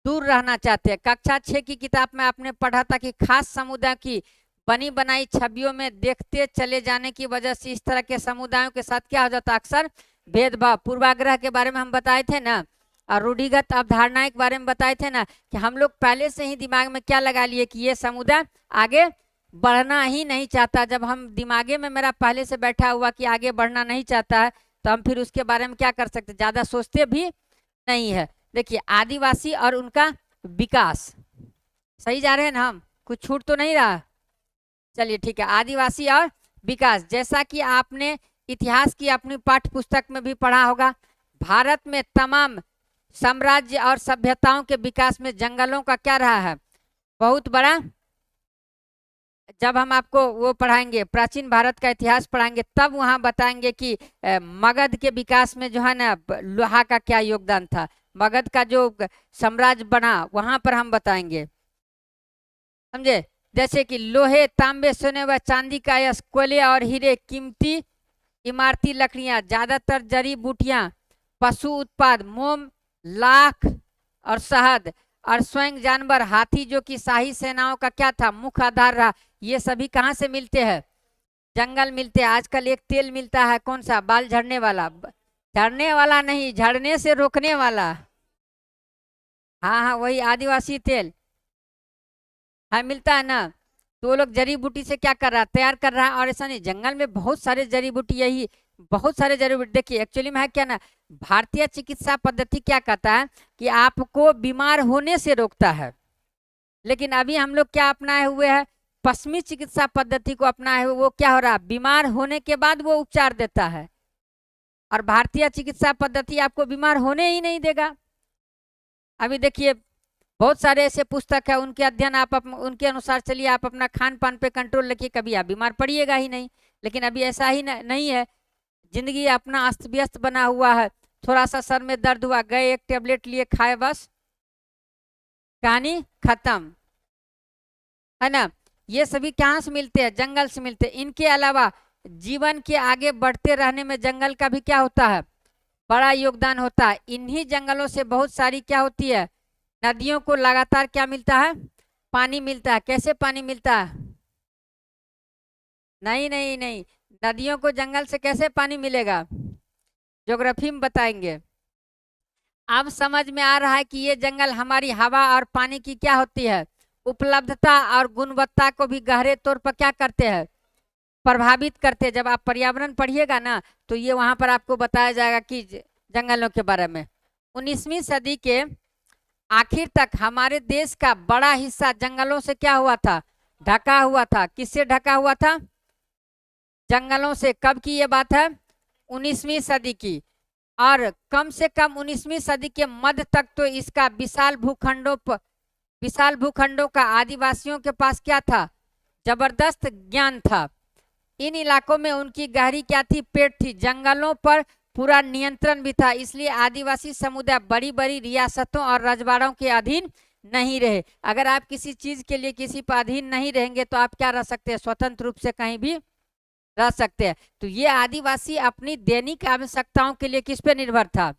Speaker 1: दूर रहना चाहते हैं। कक्षा 6 की किताब में आपने पढ़ा था कि खास समुदाय की बनी बनाई छवियों में देखते चले जाने की वजह से इस तरह के समुदायों के साथ क्या हो जाता है, अक्सर भेदभाव। पूर्वाग्रह के बारे में हम बताए थे ना, और रूढ़िगत अवधारणाएं के बारे में बताए थे ना, कि हम लोग पहले से ही दिमाग में क्या लगा लिए कि ये समुदाय आगे बढ़ना ही नहीं चाहता। जब हम दिमागे में मेरा पहले से बैठा हुआ कि आगे बढ़ना नहीं चाहता है, तो हम फिर उसके बारे में क्या कर सकते, ज्यादा सोचते भी नहीं है। देखिए, आदिवासी और उनका विकास, सही जा रहे हैं ना हम, कुछ छूट तो नहीं रहा। चलिए ठीक है, आदिवासी और विकास, जैसा कि आपने इतिहास की अपनी पाठ्य पुस्तक में भी पढ़ा होगा, भारत में तमाम साम्राज्य और सभ्यताओं के विकास में जंगलों का क्या रहा है, बहुत बड़ा। जब हम आपको वो पढ़ाएंगे, प्राचीन भारत का इतिहास पढ़ाएंगे, तब वहां बताएंगे कि मगध के विकास में जो है ना, लोहा का क्या योगदान था। मगध का जो साम्राज्य बना, वहां पर हम बताएंगे, समझे। जैसे कि लोहे, तांबे, सोने व चांदी का यश, कोयले और हीरे, कीमती इमारती लकड़ियां, ज्यादातर जड़ी बूटियां, पशु उत्पाद, मोम, लाख और शहद, और स्वयं जानवर, हाथी जो कि शाही सेनाओं का क्या था, मुख्य आधार रहा। ये सभी कहाँ से मिलते हैं, जंगल मिलते हैं। आजकल एक तेल मिलता है, कौन सा, बाल झड़ने वाला, झड़ने वाला नहीं, झड़ने से रोकने वाला। हाँ हाँ, वही आदिवासी तेल, हाँ मिलता है ना। तो वो लोग जड़ी बूटी से क्या कर रहा है, तैयार कर रहा है। और ऐसा नहीं, जंगल में बहुत सारे जड़ी बूटी, यही बहुत सारे जड़ी बूटी। देखिए, एक्चुअली में है क्या ना, भारतीय चिकित्सा पद्धति क्या कहता है कि आपको बीमार होने से रोकता है। लेकिन अभी हम लोग क्या अपनाए हुए हैं, पश्चिमी चिकित्सा पद्धति को अपनाए हुए। वो क्या हो रहा है, बीमार होने के बाद वो उपचार देता है, और भारतीय चिकित्सा पद्धति आपको बीमार होने ही नहीं देगा। अभी देखिए, बहुत सारे ऐसे पुस्तक है, उनके अध्ययन आप उनके अनुसार चलिए, आप अपना खान पान पे कंट्रोल रखिए, कभी आप बीमार पड़िएगा ही नहीं। लेकिन अभी ऐसा ही नहीं है, जिंदगी अपना अस्त व्यस्त बना हुआ है। थोड़ा सा सर में दर्द हुआ, गए एक टेबलेट लिए, खाए, बस कहानी खत्म, है ना। ये सभी कहाँ से मिलते हैं, जंगल से मिलते हैं। इनके अलावा जीवन के आगे बढ़ते रहने में जंगल का भी क्या होता है, बड़ा योगदान होता है। इन्हीं जंगलों से बहुत सारी क्या होती है, नदियों को लगातार क्या मिलता है, पानी मिलता है। कैसे पानी मिलता है, नहीं नहीं नहीं, नदियों को जंगल से कैसे पानी मिलेगा, ज्योग्राफी में बताएंगे। अब समझ में आ रहा है कि ये जंगल हमारी हवा और पानी की क्या होती है, उपलब्धता और गुणवत्ता को भी गहरे तौर पर क्या करते हैं, प्रभावित करते हैं। जब आप पर्यावरण पढ़िएगा ना तो ये वहां पर आपको बताया जाएगा कि जंगलों के बारे में। 19वीं सदी के आखिर तक हमारे देश का बड़ा हिस्सा जंगलों से क्या हुआ था, ढका हुआ था। किससे ढका हुआ था, जंगलों से। कब की ये बात है, 19वीं सदी की। और कम से कम 19वीं सदी के मध्य तक तो इसका विशाल भूखंडों का आदिवासियों के पास क्या था, जबरदस्त ज्ञान था। इन इलाकों में उनकी गहरी क्या थी, पेट थी। जंगलों पर पूरा नियंत्रण भी था। इसलिए आदिवासी समुदाय बड़ी बड़ी रियासतों और रजवाड़ों के अधीन नहीं रहे। अगर आप किसी चीज के लिए किसी पर अधीन नहीं रहेंगे तो आप क्या रह सकते हैं, स्वतंत्र रूप से कहीं भी रह सकते हैं। तो ये आदिवासी अपनी दैनिक आवश्यकताओं के लिए किस पे निर्भर था,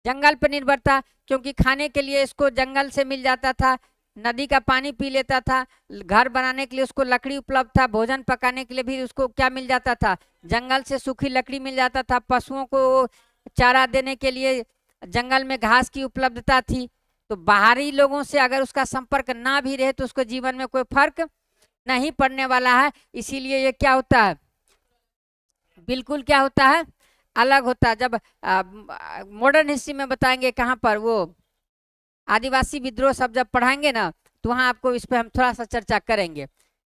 Speaker 1: जंगल पर निर्भर था। क्योंकि खाने के लिए इसको जंगल से मिल जाता था, नदी का पानी पी लेता था, घर बनाने के लिए उसको लकड़ी उपलब्ध था, भोजन पकाने के लिए भी उसको क्या मिल जाता था, जंगल से सूखी लकड़ी मिल जाता था, पशुओं को चारा देने के लिए जंगल में घास की उपलब्धता थी। तो बाहरी लोगों से अगर उसका संपर्क ना भी रहे तो उसको जीवन में कोई फर्क नहीं पड़ने वाला है। इसीलिए ये क्या होता है, बिल्कुल क्या होता है, अलग होता है। जब मॉडर्न हिस्ट्री में बताएंगे कहाँ पर, वो आदिवासी विद्रोह सब जब पढ़ाएंगे ना तो वहाँ आपको इस पर हम थोड़ा सा चर्चा करेंगे।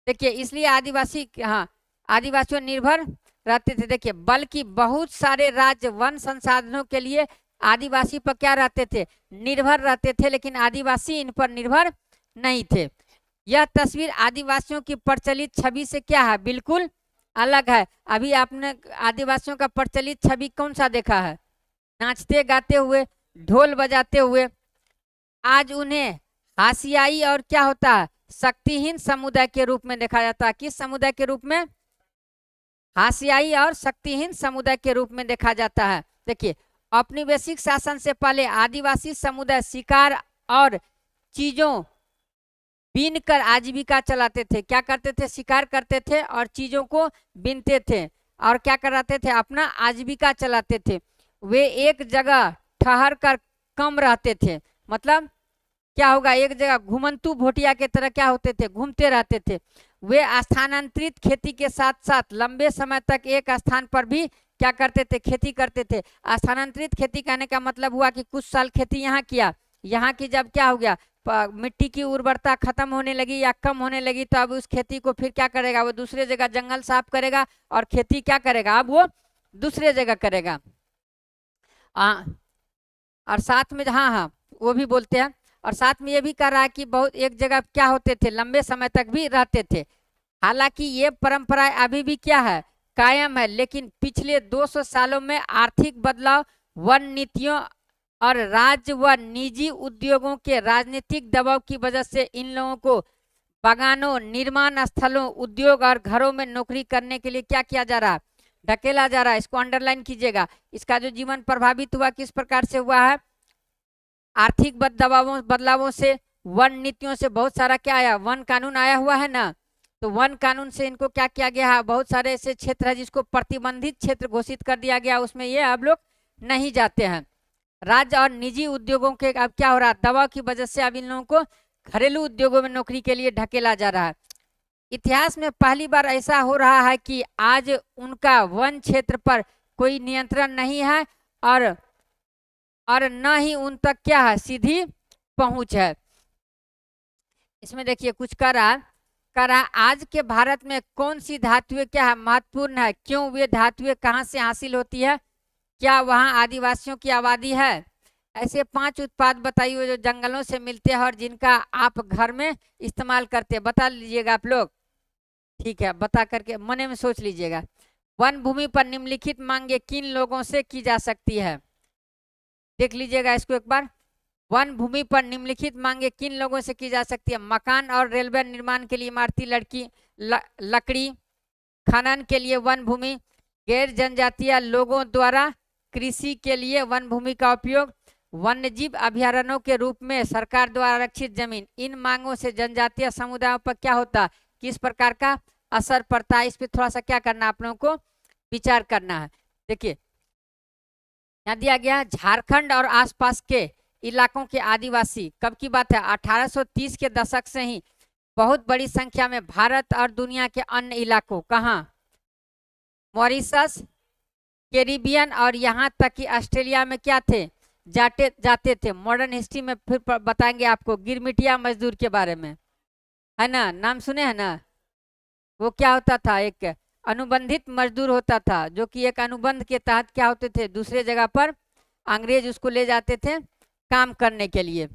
Speaker 1: देखिए इसलिए आदिवासी, हाँ, आदिवासियों निर्भर रहते थे। देखिए बल्कि बहुत सारे राज्य वन संसाधनों के लिए आदिवासी पर क्या रहते थे, निर्भर रहते थे, लेकिन आदिवासी इन पर निर्भर नहीं थे। यह तस्वीर आदिवासियों की प्रचलित छवि से क्या है, बिल्कुल अलग है। अभी आपने आदिवासियों का प्रचलित छवि कौन सा देखा है, नाचते गाते हुए, ढोल बजाते हुए। आज उन्हें हाशियाई और क्या होता है, शक्तिहीन समुदाय के रूप में देखा जाता है। किस समुदाय के रूप में, हाशियाई और शक्तिहीन समुदाय के रूप में देखा जाता है। देखिए औपनिवेशिक शासन से पहले आदिवासी समुदाय शिकार और चीजों बीन कर आजीविका चलाते थे। क्या करते थे, शिकार करते थे और चीजों को बीनते थे और क्या कराते थे, अपना आजीविका चलाते थे। वे एक जगह ठहर कर कम रहते थे। मतलब क्या होगा, एक जगह घुमंतु भोटिया के तरह क्या होते थे, घूमते रहते थे। वे स्थानांतरित खेती के साथ साथ लंबे समय तक एक स्थान पर भी क्या करते थे, खेती करते थे। स्थानांतरित खेती करने का मतलब हुआ कि कुछ साल खेती यहाँ किया, यहाँ की जब क्या हो गया, मिट्टी की उर्वरता खत्म होने लगी या कम होने लगी, तो अब उस खेती को फिर क्या करेगा, वो दूसरे जगह जंगल साफ करेगा और खेती क्या करेगा, अब वो दूसरे जगह करेगा। और साथ में, हाँ हाँ वो भी बोलते हैं। और साथ में ये भी कह रहा है कि बहुत एक जगह क्या होते थे, लंबे समय तक भी रहते थे। हालांकि ये परंपरा अभी भी क्या है, कायम है। लेकिन पिछले 200 सालों में आर्थिक बदलाव, वन नीतियों और राज्य व निजी उद्योगों के राजनीतिक दबाव की वजह से इन लोगों को बागानों, निर्माण स्थलों, उद्योग और घरों में नौकरी करने के लिए क्या किया जा रहा है, ढकेला जा रहा है। इसको अंडरलाइन कीजिएगा। इसका जो जीवन प्रभावित हुआ किस प्रकार से हुआ है, आर्थिक बदलावों से, वन नीतियों से। बहुत सारा क्या आया, वन कानून आया हुआ है ना, तो वन कानून से इनको क्या किया गया है, बहुत सारे ऐसे क्षेत्र है जिसको प्रतिबंधित क्षेत्र घोषित कर दिया गया, उसमें ये अब लोग नहीं जाते हैं। राज्य और निजी उद्योगों के अब क्या हो रहा है, दबाव की वजह से अब इन लोगों को घरेलू उद्योगों में नौकरी के लिए ढकेला जा रहा है। इतिहास में पहली बार ऐसा हो रहा है कि आज उनका वन क्षेत्र पर कोई नियंत्रण नहीं है और न ही उन तक क्या है, सीधी पहुंच है। इसमें देखिए कुछ कर रहा आज के भारत में कौन सी धातुएं क्या है, महत्वपूर्ण है, क्यों वे धातुएं कहाँ से हासिल होती है, क्या वहाँ आदिवासियों की आबादी है। ऐसे 5 उत्पाद बताइए जो जंगलों से मिलते हैं और जिनका आप घर में इस्तेमाल करते हैं, बता लीजिएगा आप लोग। ठीक है, बता करके मन में सोच लीजिएगा। वन भूमि पर निम्नलिखित मांगे किन लोगों से की जा सकती है, देख लीजिएगा इसको एक बार। वन भूमि पर निम्नलिखित मांगे किन लोगों से की जा सकती है, मकान और रेलवे निर्माण के लिए इमारती लकड़ी, खनन के लिए वन भूमि, गैर जनजातीय लोगों द्वारा कृषि के लिए वन भूमि का उपयोग, वन्यजीव अभ्यारण्यों के रूप में सरकार द्वारा आरक्षित जमीन। इन मांगों से जनजातीय समुदायों पर क्या होता, किस प्रकार का असर पड़ता है, इस पर थोड़ा सा क्या करना आप लोगों को विचार करना है। देखिए यहाँ दिया गया, झारखंड और आसपास के इलाकों के आदिवासी, कब की बात है, 1830 के दशक से ही बहुत बड़ी संख्या में भारत और दुनिया के अन्य इलाकों, कहाँ, मॉरिशस, कैरिबियन और यहाँ तक कि ऑस्ट्रेलिया में क्या थे, जाते जाते थे। मॉडर्न हिस्ट्री में फिर बताएंगे आपको गिरमिटिया मजदूर के बारे में, है ना, नाम सुने हैं ना। वो क्या होता था, एक अनुबंधित मजदूर होता था, जो कि एक अनुबंध के तहत क्या होते थे, दूसरे जगह पर अंग्रेज उसको ले जाते थे काम करने के लिए।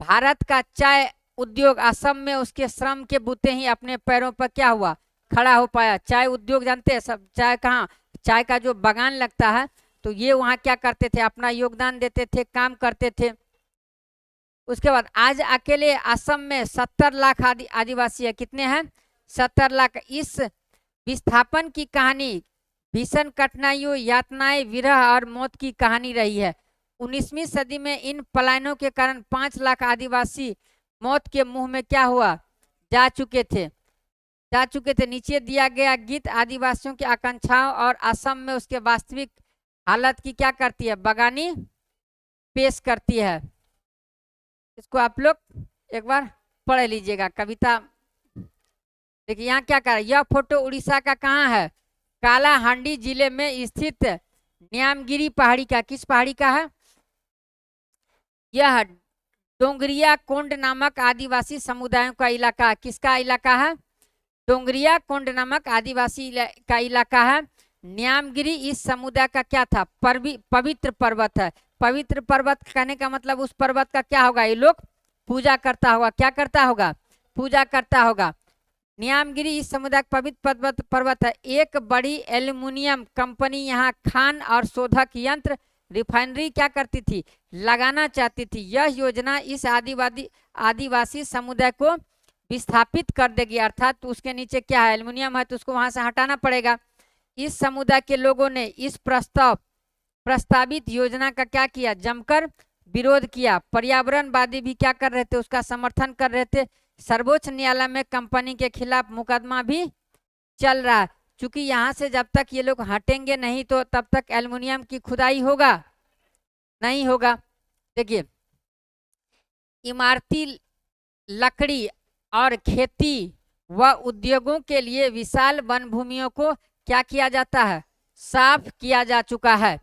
Speaker 1: भारत का चाय उद्योग असम में उसके श्रम के बूते ही अपने पैरों पर क्या हुआ, खड़ा हो पाया। चाय उद्योग जानते हैं सब, चाय कहाँ, चाय का जो बागान लगता है, तो ये वहाँ क्या करते थे, अपना योगदान देते थे, काम करते थे। उसके बाद आज अकेले असम में 70 लाख आदिवासी है। कितने हैं, 70 लाख। इस विस्थापन की कहानी भीषण कठिनाइयों, यातनाएं, विरह और मौत की कहानी रही है। 19वीं सदी में इन पलायनों के कारण 5 लाख आदिवासी मौत के मुंह में क्या हुआ, जा चुके थे। नीचे दिया गया गीत आदिवासियों की आकांक्षाओं और असम में उसके वास्तविक हालत की क्या करती है, बगानी पेश करती है। इसको आप लोग एक बार पढ़ लीजिएगा कविता। देखिए यहाँ क्या कर, यह फोटो उड़ीसा का कहाँ है, कालाहांडी जिले में स्थित न्यामगिरी पहाड़ी का। किस पहाड़ी का है, यह डोंगरिया कोंड नामक आदिवासी समुदायों का इलाका। किसका इलाका है, डोंगरिया कोंड नामक आदिवासी का इलाका है। न्यामगिरी इस समुदाय का क्या था, पवित्र पर्वत है। पवित्र पर्वत कहने का मतलब उस पर्वत का क्या होगा, ये लोग पूजा करता होगा। क्या करता होगा, पूजा करता होगा। न्यामगिरी इस समुदाय का पवित्र पर्वत है। एक बड़ी एल्युमिनियम कंपनी यहाँ खान और शोधक यंत्र रिफाइनरी क्या करती थी, लगाना चाहती थी। यह योजना इस आदिवासी समुदाय को विस्थापित कर देगी, अर्थात तो उसके नीचे क्या है, एल्युमिनियम है, तो उसको वहां से हटाना पड़ेगा। इस समुदाय के लोगों ने इस प्रस्तावित योजना का क्या किया, जमकर विरोध किया। पर्यावरणवादी भी क्या कर रहे थे, उसका समर्थन कर रहे थे। सर्वोच्च न्यायालय में कंपनी के खिलाफ मुकदमा भी चल रहा है। क्योंकि यहाँ से जब तक ये लोग हटेंगे नहीं, तो तब तक एल्युमिनियम की खुदाई होगा नहीं होगा। देखिए, इमारती लकड़ी और खेती व उद्योगों के लिए विशाल वन भूमियों को क्या किया जाता है, साफ किया जा चुका है।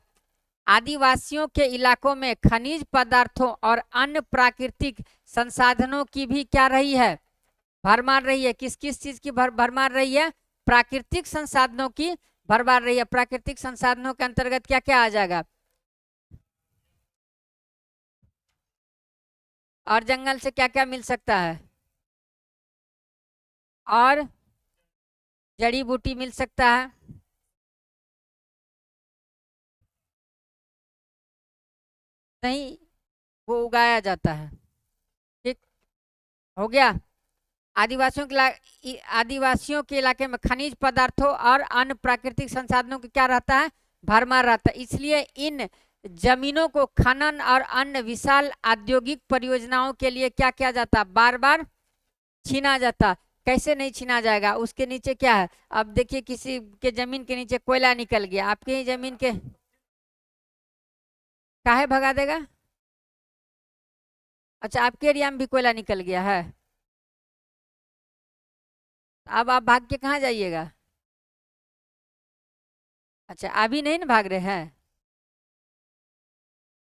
Speaker 1: आदिवासियों के इलाकों में खनिज पदार्थों और अन्य प्राकृतिक संसाधनों की भी क्या रही है, भरमार रही है। किस किस चीज की भरमार रही है, प्राकृतिक संसाधनों की भरमार रही है। प्राकृतिक संसाधनों के अंतर्गत क्या क्या आ जाएगा, और जंगल से क्या क्या मिल सकता है, और जड़ी बूटी मिल सकता है, नहीं, वो उगाया जाता है। ठीक हो गया। आदिवासियों के इलाके में खनिज पदार्थों और अन्य प्राकृतिक संसाधनों की क्या रहता है, भरमार रहता है। इसलिए इन जमीनों को खनन और अन्य विशाल औद्योगिक परियोजनाओं के लिए क्या किया जाता, बार बार छीना जाता। कैसे नहीं छीना जाएगा, उसके नीचे क्या है। अब देखिए, किसी के जमीन के नीचे कोयला निकल गया, आपके ही जमीन के काहे भगा देगा। अच्छा, आपके एरिया में भी कोयला निकल गया है, अब आप भाग के कहाँ जाइएगा। अच्छा, अभी नहीं ना भाग रहे हैं।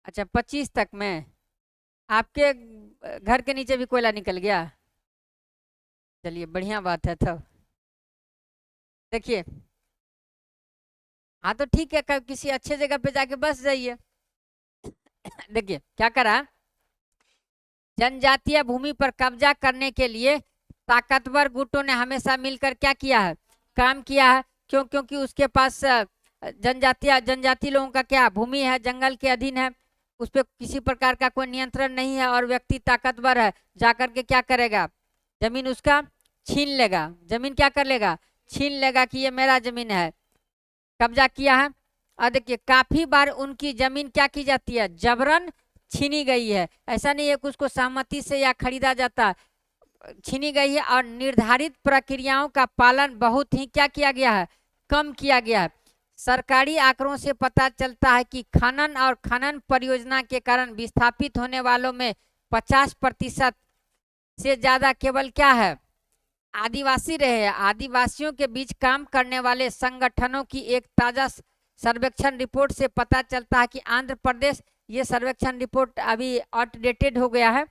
Speaker 1: अच्छा, 25 तक में आपके घर के नीचे भी कोयला निकल गया। चलिए, बढ़िया बात है। तो देखिए, हाँ तो ठीक है, किसी अच्छे जगह पे जाके बस जाइए। देखिए क्या करा, जनजातीय भूमि पर कब्जा करने के लिए ताकतवर गुटों ने हमेशा मिलकर क्या किया है, काम किया है। क्योंकि उसके पास जनजाति लोगों का क्या भूमि है, जंगल के अधीन है, उस पर किसी प्रकार का कोई नियंत्रण नहीं है, और व्यक्ति ताकतवर है, जाकर के क्या करेगा, जमीन उसका छीन लेगा। जमीन क्या कर लेगा, छीन लेगा कि ये मेरा जमीन है, कब्जा किया है। और देखिए, काफी बार उनकी जमीन क्या की जाती है, जबरन छीनी गई है। ऐसा नहीं है कि उसको सहमति से या खरीदा जाता, छीनी गई है। और निर्धारित प्रक्रियाओं का पालन बहुत ही क्या किया गया है, कम किया गया है। सरकारी आंकड़ों से पता चलता है कि खनन और खनन परियोजना के कारण विस्थापित होने वालों में 50% से ज्यादा केवल क्या है, आदिवासी रहे हैं। आदिवासियों के बीच काम करने वाले संगठनों की एक ताजा सर्वेक्षण रिपोर्ट से पता चलता है कि आंध्र प्रदेश, ये सर्वेक्षण रिपोर्ट अभी आउटडेटेड हो गया है,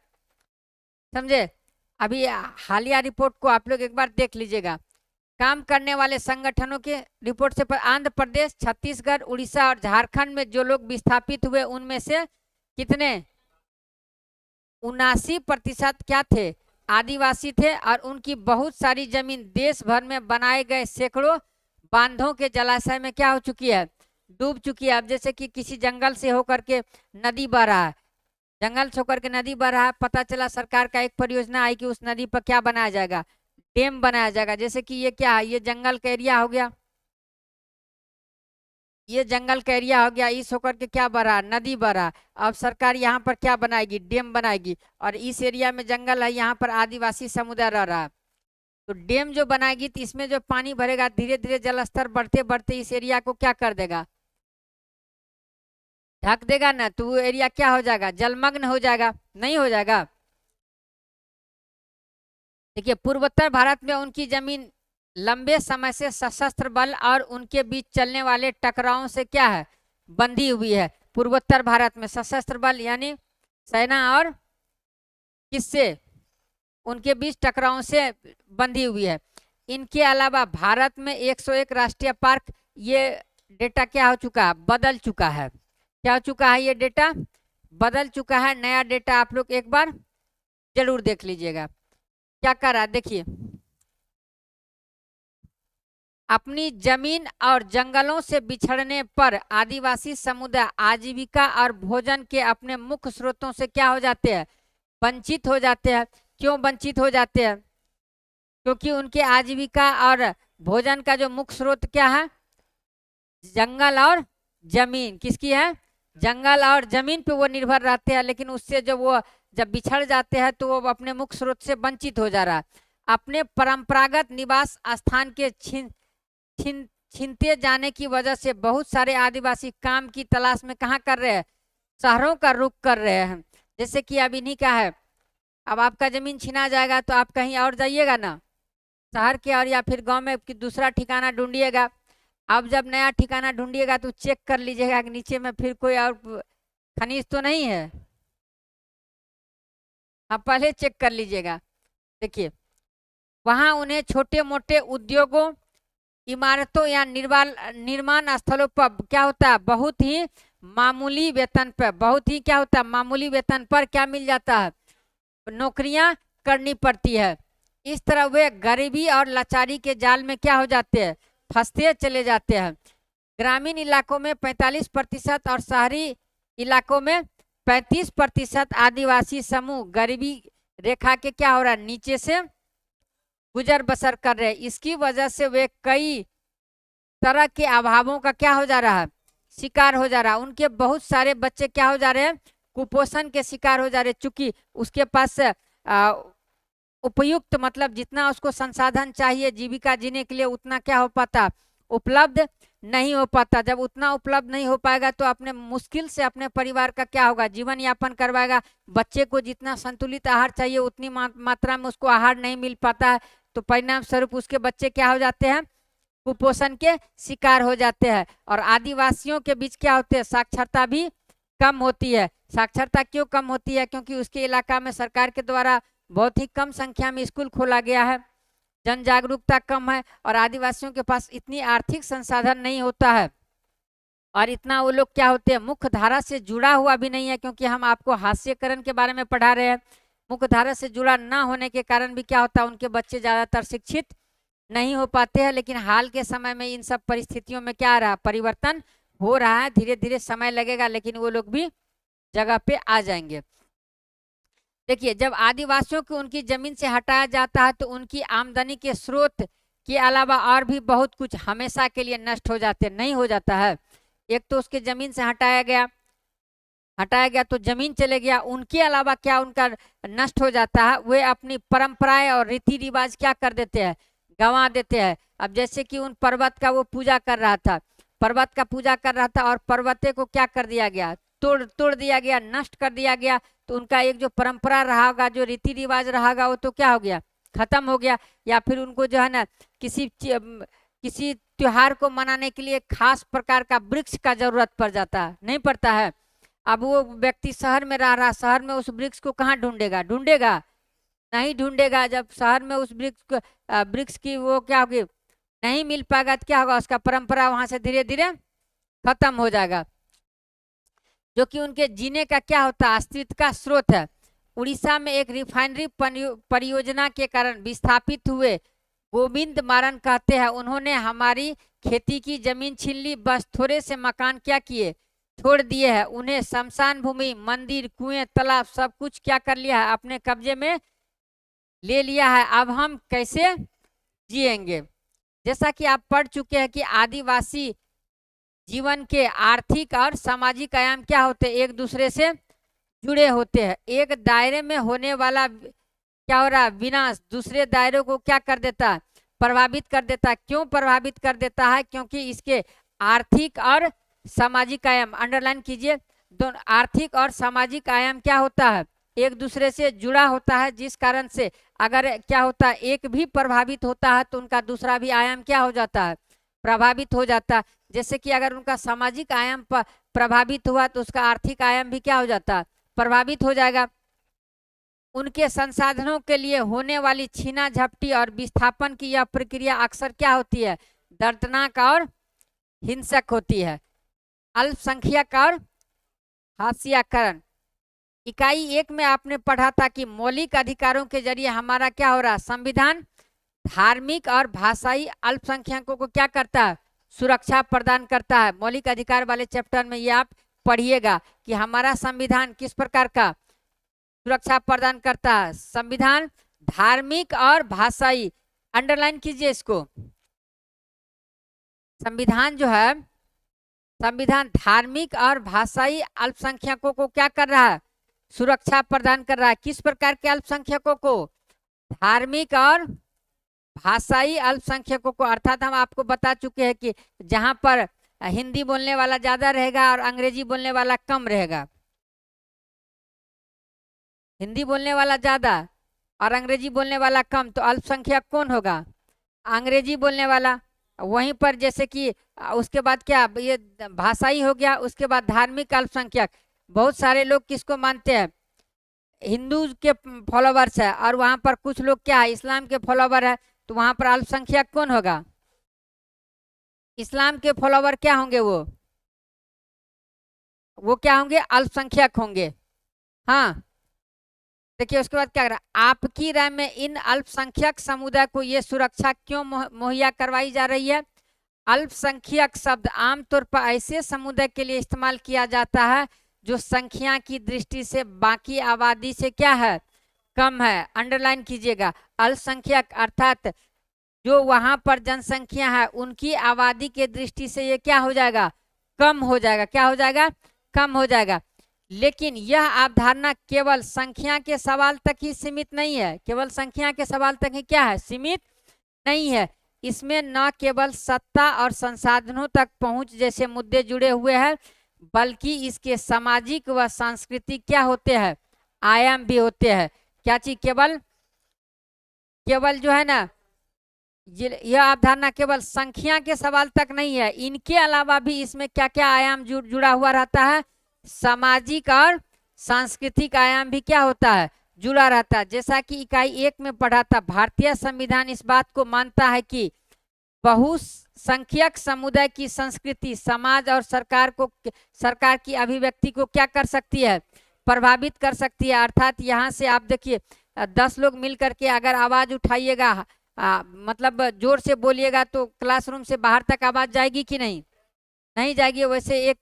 Speaker 1: समझे। अभी हालिया रिपोर्ट को आप लोग एक बार देख लीजिएगा। काम करने वाले संगठनों के रिपोर्ट से आंध्र प्रदेश, छत्तीसगढ़, उड़ीसा और झारखंड में जो लोग विस्थापित हुए उनमें से कितने, 79% क्या थे, आदिवासी थे। और उनकी बहुत सारी जमीन देश भर में बनाए गए सैकड़ों बांधों के जलाशय में क्या हो चुकी है, डूब चुकी है। अब जैसे कि किसी जंगल से होकर के नदी बह रहा है, जंगल से होकर के नदी बह रहा है, पता चला सरकार का एक परियोजना आई कि उस नदी पर क्या बनाया जाएगा, डैम बनाया जाएगा। जैसे कि ये क्या है, ये जंगल का एरिया हो गया, ये जंगल का एरिया हो गया, इस होकर के क्या बह रहा, नदी बह रहा। अब सरकार यहाँ पर क्या बनाएगी, डैम बनाएगी। और इस एरिया में जंगल है, यहाँ पर आदिवासी समुदाय रह रहा है, तो डैम जो बनाएगी तो इसमें जो पानी भरेगा धीरे धीरे जल स्तर बढ़ते बढ़ते इस एरिया को क्या कर देगा, ढक देगा ना, तो वो एरिया क्या हो जाएगा, जलमग्न हो जाएगा, नहीं हो जाएगा। देखिए पूर्वोत्तर भारत में उनकी जमीन लंबे समय से सशस्त्र बल और उनके बीच चलने वाले टकरावों से क्या है, बंधी हुई है। पूर्वोत्तर भारत में सशस्त्र बल यानी सेना और किससे, उनके बीच टकरावों से बंधी हुई है। इनके अलावा भारत में 101 राष्ट्रीय पार्क, ये डेटा क्या हो चुका है, बदल चुका है। क्या हो चुका है, ये डेटा बदल चुका है। नया डेटा आप लोग एक बार जरूर देख लीजिएगा। क्या कर रहा है, देखिए अपनी जमीन और जंगलों से बिछड़ने पर आदिवासी समुदाय आजीविका और भोजन के अपने मुख्य स्रोतों से क्या हो जाते हैं, वंचित हो जाते हैं। क्यों वंचित हो जाते हैं, क्योंकि उनके आजीविका और भोजन का जो मुख्य स्रोत क्या है, जंगल और जमीन। किसकी है, जंगल और जमीन पे वो निर्भर रहते हैं। लेकिन उससे जब वो जब बिछड़ जाते हैं तो वो अपने मुख्य स्रोत से वंचित हो जा रहा है। अपने परंपरागत निवास स्थान के छीनते जाने की वजह से बहुत सारे आदिवासी काम की तलाश में कहाँ कर रहे हैं, शहरों का रुख कर रहे हैं। जैसे कि अब इन्हीं का है, अब आपका जमीन छीना जाएगा तो आप कहीं और जाइएगा ना, शहर के और या फिर गांव में कि दूसरा ठिकाना ढूंढिएगा। अब जब नया ठिकाना ढूंढिएगा तो चेक कर लीजिएगा कि नीचे में फिर कोई और खनिज तो नहीं है, आप पहले चेक कर लीजिएगा। देखिए वहां उन्हें छोटे मोटे उद्योगों, इमारतों या निर्माण स्थलों पर क्या होता है, बहुत ही मामूली वेतन पर, बहुत ही क्या होता है, मामूली वेतन पर क्या मिल जाता है, नौकरियां करनी पड़ती है। इस तरह वे गरीबी और लाचारी के जाल में क्या हो जाते हैं, फंसते चले जाते हैं। ग्रामीण इलाकों में 45% और शहरी इलाकों में 35% आदिवासी समूह गरीबी रेखा के क्या हो रहा है, नीचे से गुजर बसर कर रहे हैं। इसकी वजह से वे कई तरह के अभावों का क्या हो जा रहा है, शिकार हो जा रहा है। उनके बहुत सारे बच्चे क्या हो जा रहे हैं, कुपोषण के शिकार हो जा रहे हैं। चूंकि उसके पास उपयुक्त मतलब जितना उसको संसाधन चाहिए जीविका जीने के लिए उतना क्या हो पाता, उपलब्ध नहीं हो पाता। जब उतना उपलब्ध नहीं हो पाएगा तो अपने मुश्किल से अपने परिवार का क्या होगा, जीवन यापन करवाएगा। बच्चे को जितना संतुलित आहार चाहिए उतनी मात्रा में उसको आहार नहीं मिल पाता है, तो परिणाम स्वरूप उसके बच्चे क्या हो जाते हैं, कुपोषण के शिकार हो जाते हैं। और आदिवासियों के बीच क्या होते हैं, साक्षरता भी कम होती है। साक्षरता क्यों कम होती है, क्योंकि उसके इलाका में सरकार के द्वारा बहुत ही कम संख्या में स्कूल खोला गया है, जन जागरूकता कम है और आदिवासियों के पास इतनी आर्थिक संसाधन नहीं होता है और इतना वो लोग क्या होते हैं, मुख्य धारा से जुड़ा हुआ भी नहीं है। क्योंकि हम आपको हास्यकरण के बारे में पढ़ा रहे हैं, मुख्य धारा से जुड़ा ना होने के कारण भी क्या होता है, उनके बच्चे ज्यादातर शिक्षित नहीं हो पाते हैं। लेकिन हाल के समय में इन सब परिस्थितियों में क्या आ रहा, परिवर्तन हो रहा है। धीरे धीरे समय लगेगा लेकिन वो लोग भी जगह पे आ जाएंगे। देखिए जब आदिवासियों को उनकी जमीन से हटाया जाता है तो उनकी आमदनी के स्रोत के अलावा और भी बहुत कुछ हमेशा के लिए नष्ट हो जाते, नहीं हो जाता है। एक तो उसके जमीन से हटाया गया तो जमीन चले गया, उनके अलावा क्या उनका नष्ट हो जाता है, वे अपनी परंपराएं और रीति रिवाज क्या कर देते हैं, गंवा देते हैं। अब जैसे कि उन पर्वत का वो पूजा कर रहा था, पर्वत का पूजा कर रहा था और पर्वते को क्या कर दिया गया, तोड़ दिया गया, नष्ट कर दिया गया, तो तो उनका एक जो परंपरा रहा होगा, जो रीति रिवाज रहा होगा, वो तो क्या हो गया, खत्म हो गया। या फिर उनको जो है ना किसी त्योहार को मनाने के लिए खास प्रकार का वृक्ष का जरूरत पड़ जाता है, नहीं पड़ता है। अब वो व्यक्ति शहर में रह रहा, शहर में उस वृक्ष को कहाँ ढूंढेगा, ढूंढेगा नहीं ढूंढेगा। जब शहर में उस वृक्ष की वो क्या होगी, नहीं मिल पाएगा, तो क्या होगा, उसका परंपरा वहां से धीरे धीरे खत्म हो जाएगा, जो कि उनके जीने का क्या होता है, अस्तित्व का स्रोत है। उड़ीसा में एक रिफाइनरी परियोजना के कारण विस्थापित हुए गोविंद मारन कहते हैं, उन्होंने हमारी खेती की जमीन छीन ली, बस थोड़े से मकान क्या किए, छोड़ दिए हैं। उन्हें शमशान भूमि, मंदिर, कुएं, तालाब सब कुछ क्या कर लिया है, अपने कब्जे में ले लिया है। अब हम कैसे जिएंगे। जैसा कि आप पढ़ चुके हैं कि आदिवासी जीवन के आर्थिक और सामाजिक आयाम क्या होते हैं, एक दूसरे से जुड़े होते हैं। एक दायरे में होने वाला क्या हो रहा है, विनाश दूसरे दायरों को क्या कर देता है, प्रभावित कर देता है। क्यों प्रभावित कर देता है, क्योंकि इसके आर्थिक और सामाजिक आयाम, अंडरलाइन कीजिए, दोनों आर्थिक और सामाजिक आयाम क्या होता है, एक दूसरे से जुड़ा होता है। जिस कारण से अगर क्या होता है, एक भी प्रभावित होता है तो उनका दूसरा भी आयाम क्या हो जाता है, प्रभावित हो जाता है। जैसे कि अगर उनका सामाजिक आयाम प्रभावित हुआ तो उसका आर्थिक आयाम भी क्या हो जाता है, प्रभावित हो जाएगा। उनके संसाधनों के लिए होने वाली छीना झपटी और विस्थापन की यह प्रक्रिया अक्सर क्या होती है, दर्दनाक और हिंसक होती है। अल्पसंख्यक और हाशियाकरण, इकाई 1 में आपने पढ़ा था कि मौलिक अधिकारों के जरिए हमारा क्या हो रहा है, संविधान धार्मिक और भाषाई अल्पसंख्यकों को क्या करता है, सुरक्षा प्रदान करता है। मौलिक अधिकार वाले चैप्टर में ये आप पढ़िएगा कि हमारा संविधान किस प्रकार का सुरक्षा प्रदान करता है। संविधान धार्मिक और भाषाई, अंडरलाइन कीजिए इसको, संविधान जो है, संविधान धार्मिक और भाषाई अल्पसंख्यकों को क्या कर रहा है, सुरक्षा प्रदान कर रहा है। किस प्रकार के अल्पसंख्यकों को, धार्मिक और भाषाई अल्पसंख्यकों को। अर्थात हम आपको बता चुके हैं कि जहां पर हिंदी बोलने वाला ज्यादा रहेगा और अंग्रेजी बोलने वाला कम रहेगा, हिंदी बोलने वाला ज्यादा और अंग्रेजी बोलने वाला कम, तो अल्पसंख्यक कौन होगा, अंग्रेजी बोलने वाला। वहीं पर जैसे कि उसके बाद क्या, ये भाषाई हो गया, उसके बाद धार्मिक अल्पसंख्यक। बहुत सारे लोग किसको मानते हैं, हिंदू के फॉलोवर्स है, और वहां पर कुछ लोग क्या है, इस्लाम के फॉलोवर है, तो वहां पर अल्पसंख्यक कौन होगा, इस्लाम के फॉलोवर क्या होंगे, वो क्या होंगे, अल्पसंख्यक होंगे। हाँ, देखिए उसके बाद क्या कर रहा है, आपकी राय में इन अल्पसंख्यक समुदाय को ये सुरक्षा क्यों मुहैया करवाई जा रही है। अल्पसंख्यक शब्द आमतौर पर ऐसे समुदाय के लिए इस्तेमाल किया जाता है जो संख्या की दृष्टि से बाकी आबादी से क्या है, कम है। अंडरलाइन कीजिएगा, अल्पसंख्यक अर्थात जो वहां पर जनसंख्या है उनकी आबादी के दृष्टि से ये क्या हो जाएगा, कम हो जाएगा, क्या हो जाएगा, कम हो जाएगा। लेकिन यह अवधारणा केवल संख्या के सवाल तक ही सीमित नहीं है, केवल संख्या के सवाल तक ही क्या है, सीमित नहीं है। इसमें न केवल सत्ता और संसाधनों तक पहुंच जैसे मुद्दे जुड़े हुए हैं, बल्कि इसके सामाजिक व सांस्कृतिक क्या होते हैं, आयाम भी होते हैं। क्या चीज, केवल जो है ना, यह अवधारणा केवल संख्या के सवाल तक नहीं है, इनके अलावा भी इसमें क्या क्या आयाम जुड़ा हुआ रहता है, सामाजिक और सांस्कृतिक आयाम भी क्या होता है, जुड़ा रहता है। जैसा कि इकाई 1 में पढ़ा था, भारतीय संविधान इस बात को मानता है कि बहुसंख्यक समुदाय की संस्कृति समाज और सरकार की अभिव्यक्ति को क्या कर सकती है, प्रभावित कर सकती है। अर्थात यहाँ से आप देखिए 10 लोग मिल करके अगर आवाज उठाइएगा, मतलब जोर से बोलिएगा, तो क्लासरूम से बाहर तक आवाज जाएगी कि नहीं, नहीं जाएगी। वैसे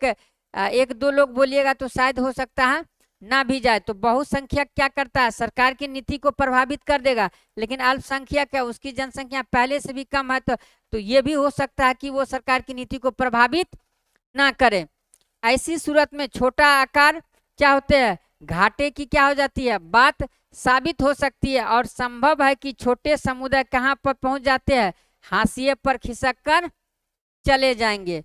Speaker 1: एक दो लोग बोलिएगा तो शायद हो सकता है ना भी जाए। तो बहुसंख्यक क्या करता है, सरकार की नीति को प्रभावित कर देगा, लेकिन अल्पसंख्यक है, उसकी जनसंख्या पहले से भी कम है, तो ये भी हो सकता है कि वो सरकार की नीति को प्रभावित ना करे। ऐसी सूरत में छोटा आकार क्या होते हैं, घाटे की क्या हो जाती है, बात साबित हो सकती है, और संभव है कि छोटे समुदाय कहाँ पर पहुंच जाते हैं, हाशिए पर खिसक कर चले जाएंगे।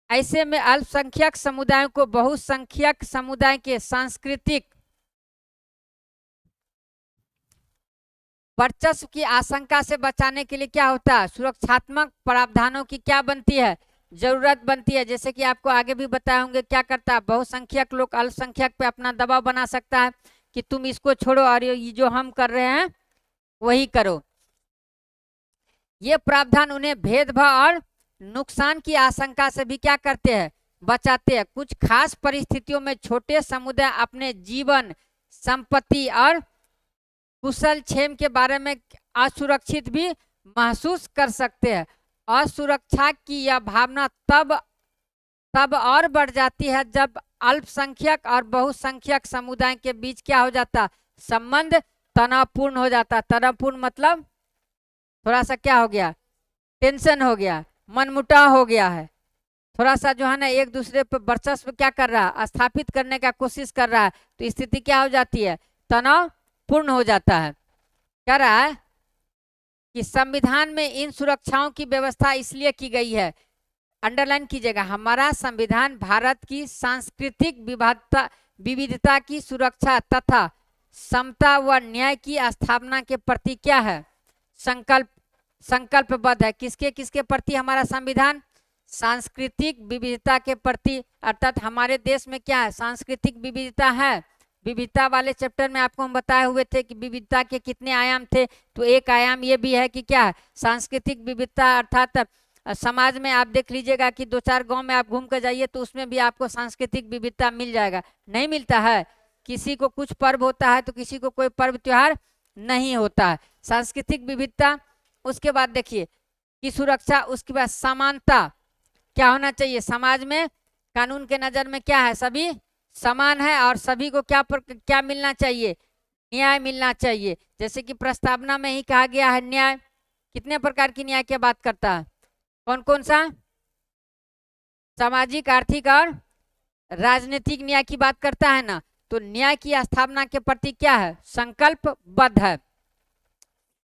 Speaker 1: ऐसे में अल्पसंख्यक समुदायों को बहुसंख्यक समुदाय के सांस्कृतिक वर्चस्व की आशंका से बचाने के लिए क्या होता है, सुरक्षात्मक प्रावधानों की क्या बनती है, जरूरत बनती है। जैसे कि आपको आगे भी बताए होंगे क्या करता है, बहुसंख्यक लोग अल्पसंख्यक पे अपना दबाव बना सकता है कि तुम इसको छोड़ो और ये जो हम कर रहे हैं वही करो। ये प्रावधान उन्हें भेदभाव और नुकसान की आशंका से भी क्या करते हैं, बचाते हैं। कुछ खास परिस्थितियों में छोटे समुदाय अपने जीवन, संपत्ति और कुशल क्षेम के बारे में असुरक्षित भी महसूस कर सकते हैं। असुरक्षा की यह भावना तब और बढ़ जाती है जब अल्पसंख्यक और बहुसंख्यक समुदाय के बीच क्या हो जाता, संबंध तनावपूर्ण हो जाता। तनावपूर्ण मतलब थोड़ा सा क्या हो गया, टेंशन हो गया, मनमुटाव हो गया है, थोड़ा सा जो है ना एक दूसरे पर वर्चस्व क्या कर रहा है, स्थापित करने का कोशिश कर रहा है, तो स्थिति क्या हो जाती है, तनावपूर्ण हो जाता है। कह रहा है कि संविधान में इन सुरक्षाओं की व्यवस्था इसलिए की गई है, अंडरलाइन कीजिएगा, हमारा संविधान भारत की सांस्कृतिक विविधता की सुरक्षा तथा समता व न्याय की स्थापना के प्रति क्या है, संकल्पबद्ध है। किसके किसके प्रति हमारा संविधान, सांस्कृतिक विविधता के प्रति, अर्थात हमारे देश में क्या है, सांस्कृतिक विविधता है। विविधता वाले चैप्टर में आपको हम बताए हुए थे कि विविधता के कितने आयाम थे, तो एक आयाम ये भी है कि क्या है, सांस्कृतिक विविधता। अर्थात समाज में आप देख लीजिएगा कि 2-4 गांव में आप घूम कर जाइए तो उसमें भी आपको सांस्कृतिक विविधता मिल जाएगा, नहीं मिलता है। किसी को कुछ पर्व होता है तो किसी को कोई पर्व त्योहार नहीं होता है, सांस्कृतिक विविधता। उसके बाद देखिए कि सुरक्षा, उसके बाद समानता क्या होना चाहिए, समाज में कानून के नज़र में क्या है, सभी समान है और सभी को क्या मिलना चाहिए, न्याय मिलना चाहिए। जैसे कि प्रस्तावना में ही कहा गया है न्याय, कितने प्रकार की न्याय की बात करता है, कौन कौन सा, सामाजिक, आर्थिक और राजनीतिक न्याय की बात करता है ना। तो न्याय की स्थापना के प्रति क्या है, संकल्पबद्ध है।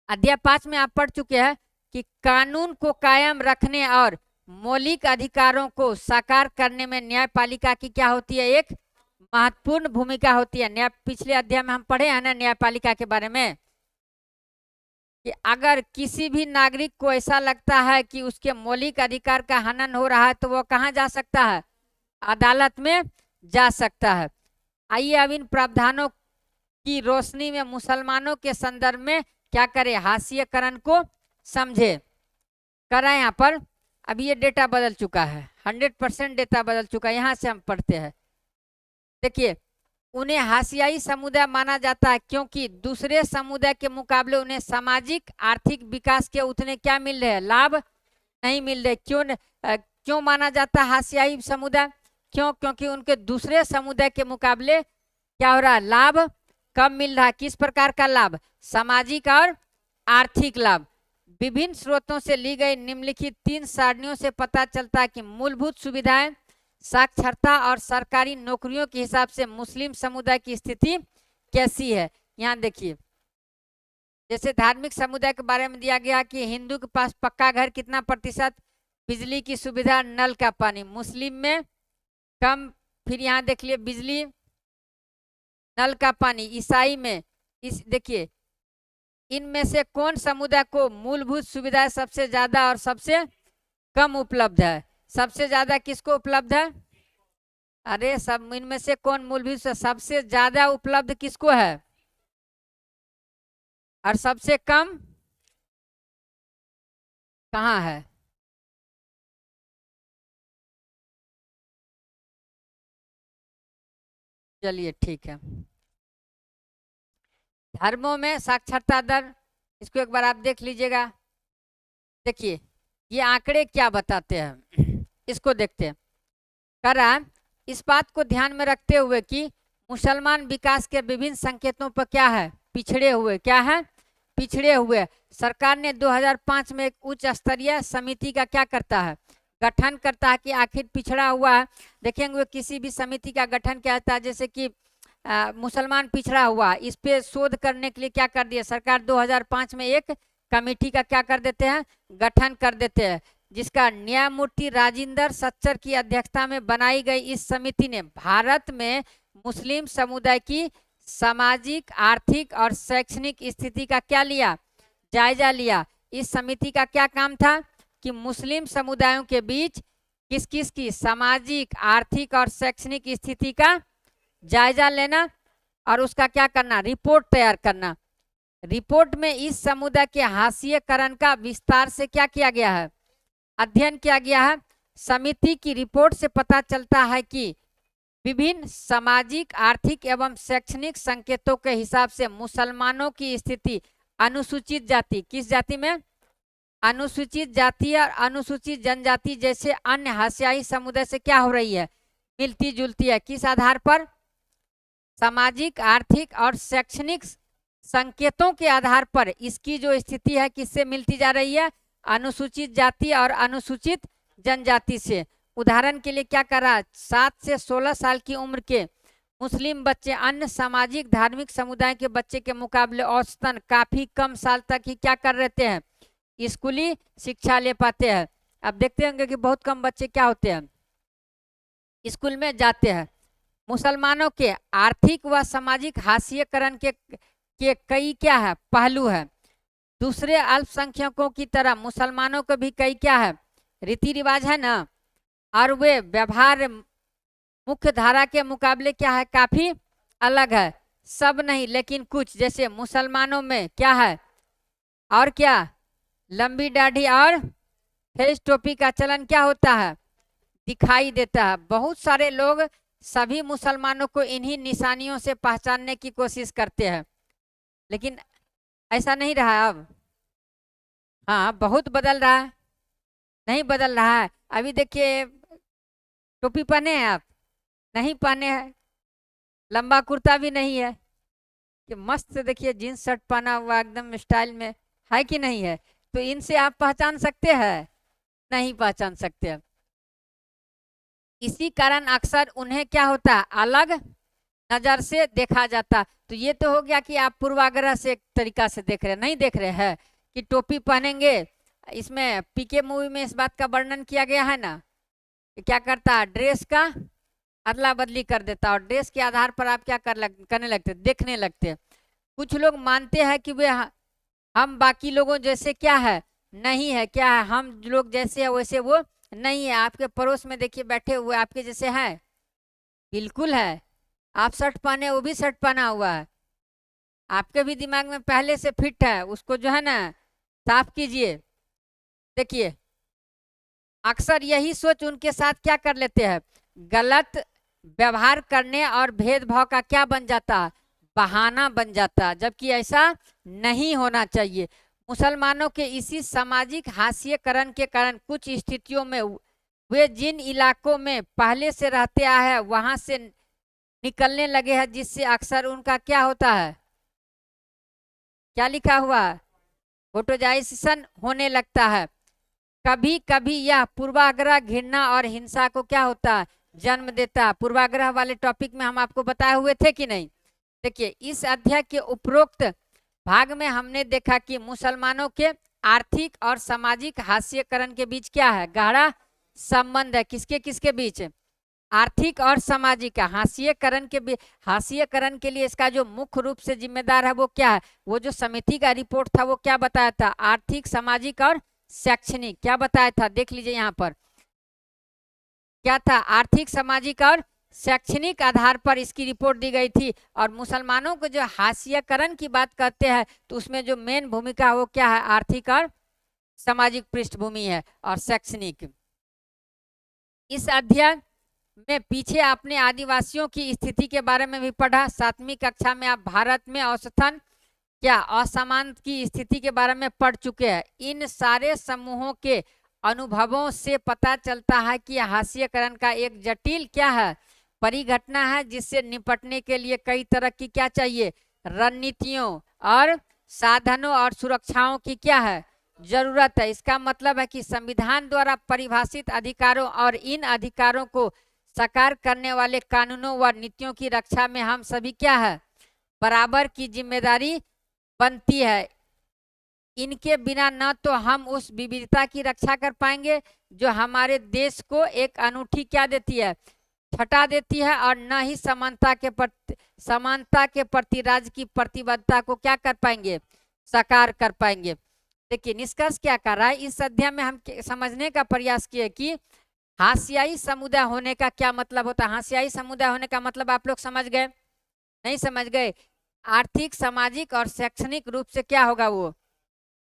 Speaker 1: अध्याय 5 में आप पढ़ चुके हैं कि कानून को कायम रखने और मौलिक अधिकारों को साकार करने में न्यायपालिका की क्या होती है, एक महत्वपूर्ण भूमिका होती है। न्याय, पिछले अध्याय में हम पढ़े हैं ना न्यायपालिका के बारे में, कि अगर किसी भी नागरिक को ऐसा लगता है कि उसके मौलिक अधिकार का हनन हो रहा है तो वो कहाँ जा सकता है, अदालत में जा सकता है। आइए अब इन प्रावधानों की रोशनी में मुसलमानों के संदर्भ में क्या करें, हास्यकरण को समझे। करा यहाँ पर अभी ये डेटा बदल चुका है, 100% डेटा बदल चुका है। यहाँ से हम पढ़ते हैं, देखिए उन्हें हाशियाई समुदाय माना जाता है क्योंकि दूसरे समुदाय के मुकाबले उन्हें सामाजिक आर्थिक विकास के उतने क्या मिल रहे हैं, लाभ नहीं मिल रहे। क्यों माना जाता है हाशियाई समुदाय, क्योंकि उनके दूसरे समुदाय के मुकाबले क्या हो रहा है, लाभ कम मिल रहा है। किस प्रकार का लाभ, सामाजिक और आर्थिक लाभ। विभिन्न स्रोतों से ली गई निम्नलिखित 3 सारणियों से पता चलता है कि मूलभूत सुविधाएं, साक्षरता और सरकारी नौकरियों के हिसाब से मुस्लिम समुदाय की स्थिति कैसी है। यहाँ देखिए, जैसे धार्मिक समुदाय के बारे में दिया गया कि हिंदू के पास पक्का घर कितना प्रतिशत, बिजली की सुविधा, नल का पानी, मुस्लिम में कम। फिर यहाँ देख लिए बिजली, नल का पानी। ईसाई में देखिए इनमें से कौन समुदाय को मूलभूत सुविधाएं सबसे ज्यादा और सबसे कम उपलब्ध है, सबसे ज्यादा किसको उपलब्ध है, अरे सब इनमें से कौन मूलभूत सबसे ज्यादा उपलब्ध किसको है और सबसे कम कहाँ है। चलिए ठीक है, धर्मों में साक्षरता दर, इसको एक बार आप देख लीजिएगा। देखिए ये आंकड़े क्या बताते हैं, इसको देखते हैं। करा इस बात को ध्यान में रखते हुए कि मुसलमान विकास के विभिन्न संकेतों पर क्या है, पिछड़े हुए, क्या है, पिछड़े हुए। सरकार ने 2005 में एक उच्च स्तरीय समिति का क्या करता है, गठन करता है कि आखिर पिछड़ा हुआ है। देखेंगे किसी भी समिति का गठन क्या होता है, जैसे कि मुसलमान पिछड़ा हुआ, इस पे शोध करने के लिए क्या कर दिया सरकार, 2005 में एक कमेटी का क्या कर देते हैं, गठन कर देते हैं, जिसका न्यायमूर्ति राजेंद्र सच्चर की अध्यक्षता में बनाई गई इस समिति ने भारत में मुस्लिम समुदाय की सामाजिक, आर्थिक और शैक्षणिक स्थिति का क्या लिया, जायजा लिया। इस समिति का क्या काम था कि मुस्लिम समुदायों के बीच किस किस की सामाजिक, आर्थिक और शैक्षणिक स्थिति का जायजा लेना और उसका क्या करना, रिपोर्ट तैयार करना। रिपोर्ट में इस समुदाय के हाशिएकरण का विस्तार से क्या किया गया है, अध्ययन किया गया है। समिति की रिपोर्ट से पता चलता है कि विभिन्न सामाजिक, आर्थिक एवं शैक्षणिक संकेतों के हिसाब से मुसलमानों की स्थिति अनुसूचित जाति, किस जाति में, अनुसूचित जाति और अनुसूचित जनजाति जैसे अन्य हाशियाई समुदाय से क्या हो रही है, मिलती जुलती है। किस आधार पर, सामाजिक, आर्थिक और शैक्षणिक संकेतों के आधार पर इसकी जो स्थिति है किससे मिलती जा रही है, अनुसूचित जाति और अनुसूचित जनजाति से। उदाहरण के लिए क्या करा, 7 से 16 साल की उम्र के मुस्लिम बच्चे अन्य सामाजिक धार्मिक समुदाय के बच्चे के मुकाबले औसतन काफी कम साल तक ही क्या कर रहते हैं, स्कूली शिक्षा ले पाते हैं। अब देखते होंगे कि बहुत कम बच्चे क्या होते हैं, स्कूल में जाते हैं। मुसलमानों के आर्थिक व सामाजिक हाशिएकरण के कई क्या है, पहलू है। दूसरे अल्पसंख्यकों की तरह मुसलमानों को भी कई क्या है, रीति रिवाज है ना, और वे व्यवहार मुख्य धारा के मुकाबले क्या है, काफी अलग है। सब नहीं लेकिन कुछ, जैसे मुसलमानों में क्या है, और क्या, लंबी दाढ़ी और फेस टोपी का चलन क्या होता है, दिखाई देता है। बहुत सारे लोग सभी मुसलमानों को इन्हीं निशानियों से पहचानने की कोशिश करते हैं, लेकिन ऐसा नहीं रहा अब। हाँ, बहुत बदल रहा है, नहीं बदल रहा है। अभी देखिए, टोपी पहने हैं आप, नहीं पहने हैं, लंबा कुर्ता भी नहीं है, कि मस्त देखिए जींस शर्ट पहना हुआ एकदम स्टाइल में है कि नहीं है। तो इनसे आप पहचान सकते हैं, नहीं पहचान सकते हैं। इसी कारण अक्सर उन्हें क्या होता है, अलग नजर से देखा जाता। तो ये तो हो गया कि आप पूर्वाग्रह से एक तरीका से देख रहे हैं, नहीं देख रहे हैं कि टोपी पहनेंगे। इसमें पीके मूवी में इस बात का वर्णन किया गया है ना, कि क्या करता है, ड्रेस का अदला बदली कर देता और ड्रेस के आधार पर आप क्या करने लगते, देखने लगते। कुछ लोग मानते हैं कि वे हम बाकी लोगों जैसे क्या है, नहीं है, क्या है, हम लोग जैसे है वैसे वो नहीं है। आपके पड़ोस में देखिए बैठे हुए आपके जैसे हैं, बिल्कुल है। आप शर्ट पहने, वो भी शर्ट पहना हुआ है, आपके भी दिमाग में पहले से फिट है, उसको जो है ना साफ कीजिए। देखिए, अक्सर यही सोच उनके साथ क्या कर लेते हैं, गलत व्यवहार करने और भेदभाव का क्या बन जाता, बहाना बन जाता, जबकि ऐसा नहीं होना चाहिए। मुसलमानों के इसी सामाजिक हाशिएकरण के कारण कुछ स्थितियों में वे जिन इलाकों में पहले से रहते आए हैं वहां से निकलने लगे हैं, जिससे अक्सर उनका क्या होता है, क्या लिखा हुआ है, फोटोजाइजेशन होने लगता है। कभी कभी यह पूर्वाग्रह, घृणा और हिंसा को क्या होता है, जन्म देता है। पूर्वाग्रह वाले टॉपिक में हम आपको बताए हुए थे कि नहीं। देखिए, इस अध्याय के उपरोक्त भाग में हमने देखा कि मुसलमानों के आर्थिक और सामाजिक हाशिएकरण के बीच क्या है, गहरा संबंध है। किसके किसके बीच, आर्थिक और सामाजिक का। हाशिएकरण के लिए इसका जो मुख्य रूप से जिम्मेदार है वो क्या है, वो जो समिति का रिपोर्ट था वो क्या बताया था, आर्थिक, सामाजिक और शैक्षणिक, क्या बताया था, देख लीजिए यहाँ पर क्या था, आर्थिक, सामाजिक और शैक्षणिक आधार पर इसकी रिपोर्ट दी गई थी। और मुसलमानों को जो हाशिएकरण की बात कहते हैं तो उसमें जो मेन भूमिका है वो क्या है, आर्थिक और सामाजिक पृष्ठभूमि है और शैक्षणिक। इस अध्ययन में पीछे आपने आदिवासियों की स्थिति के बारे में भी पढ़ा। 7वीं कक्षा में आप भारत में औसतन क्या असमान की स्थिति के बारे में पढ़ चुके हैं। इन सारे समूहों के अनुभवों से पता चलता है कि हाशिएकरण का एक जटिल क्या है, परिघटना है, जिससे निपटने के लिए कई तरह की क्या चाहिए, रणनीतियों और साधनों और सुरक्षाओं की क्या है, जरूरत है। इसका मतलब है कि संविधान द्वारा परिभाषित अधिकारों और इन अधिकारों को साकार करने वाले कानूनों व नीतियों की रक्षा में हम सभी क्या है, बराबर की जिम्मेदारी बनती है। इनके बिना न तो हम उस विविधता की रक्षा कर पाएंगे जो हमारे देश को एक अनूठी क्या देती है, छटा देती है, और न ही समानता के समानता के प्रति राज्य की प्रतिबद्धता को क्या कर पाएंगे, साकार कर पाएंगे। देखिए निष्कर्ष क्या कर रहा है, इस अध्याय में हम समझने का प्रयास किए कि हाशियाई समुदाय होने का क्या मतलब होता है। हाशियाई समुदाय होने का मतलब आप लोग समझ गए, नहीं समझ गए? आर्थिक, सामाजिक और शैक्षणिक रूप से क्या होगा, वो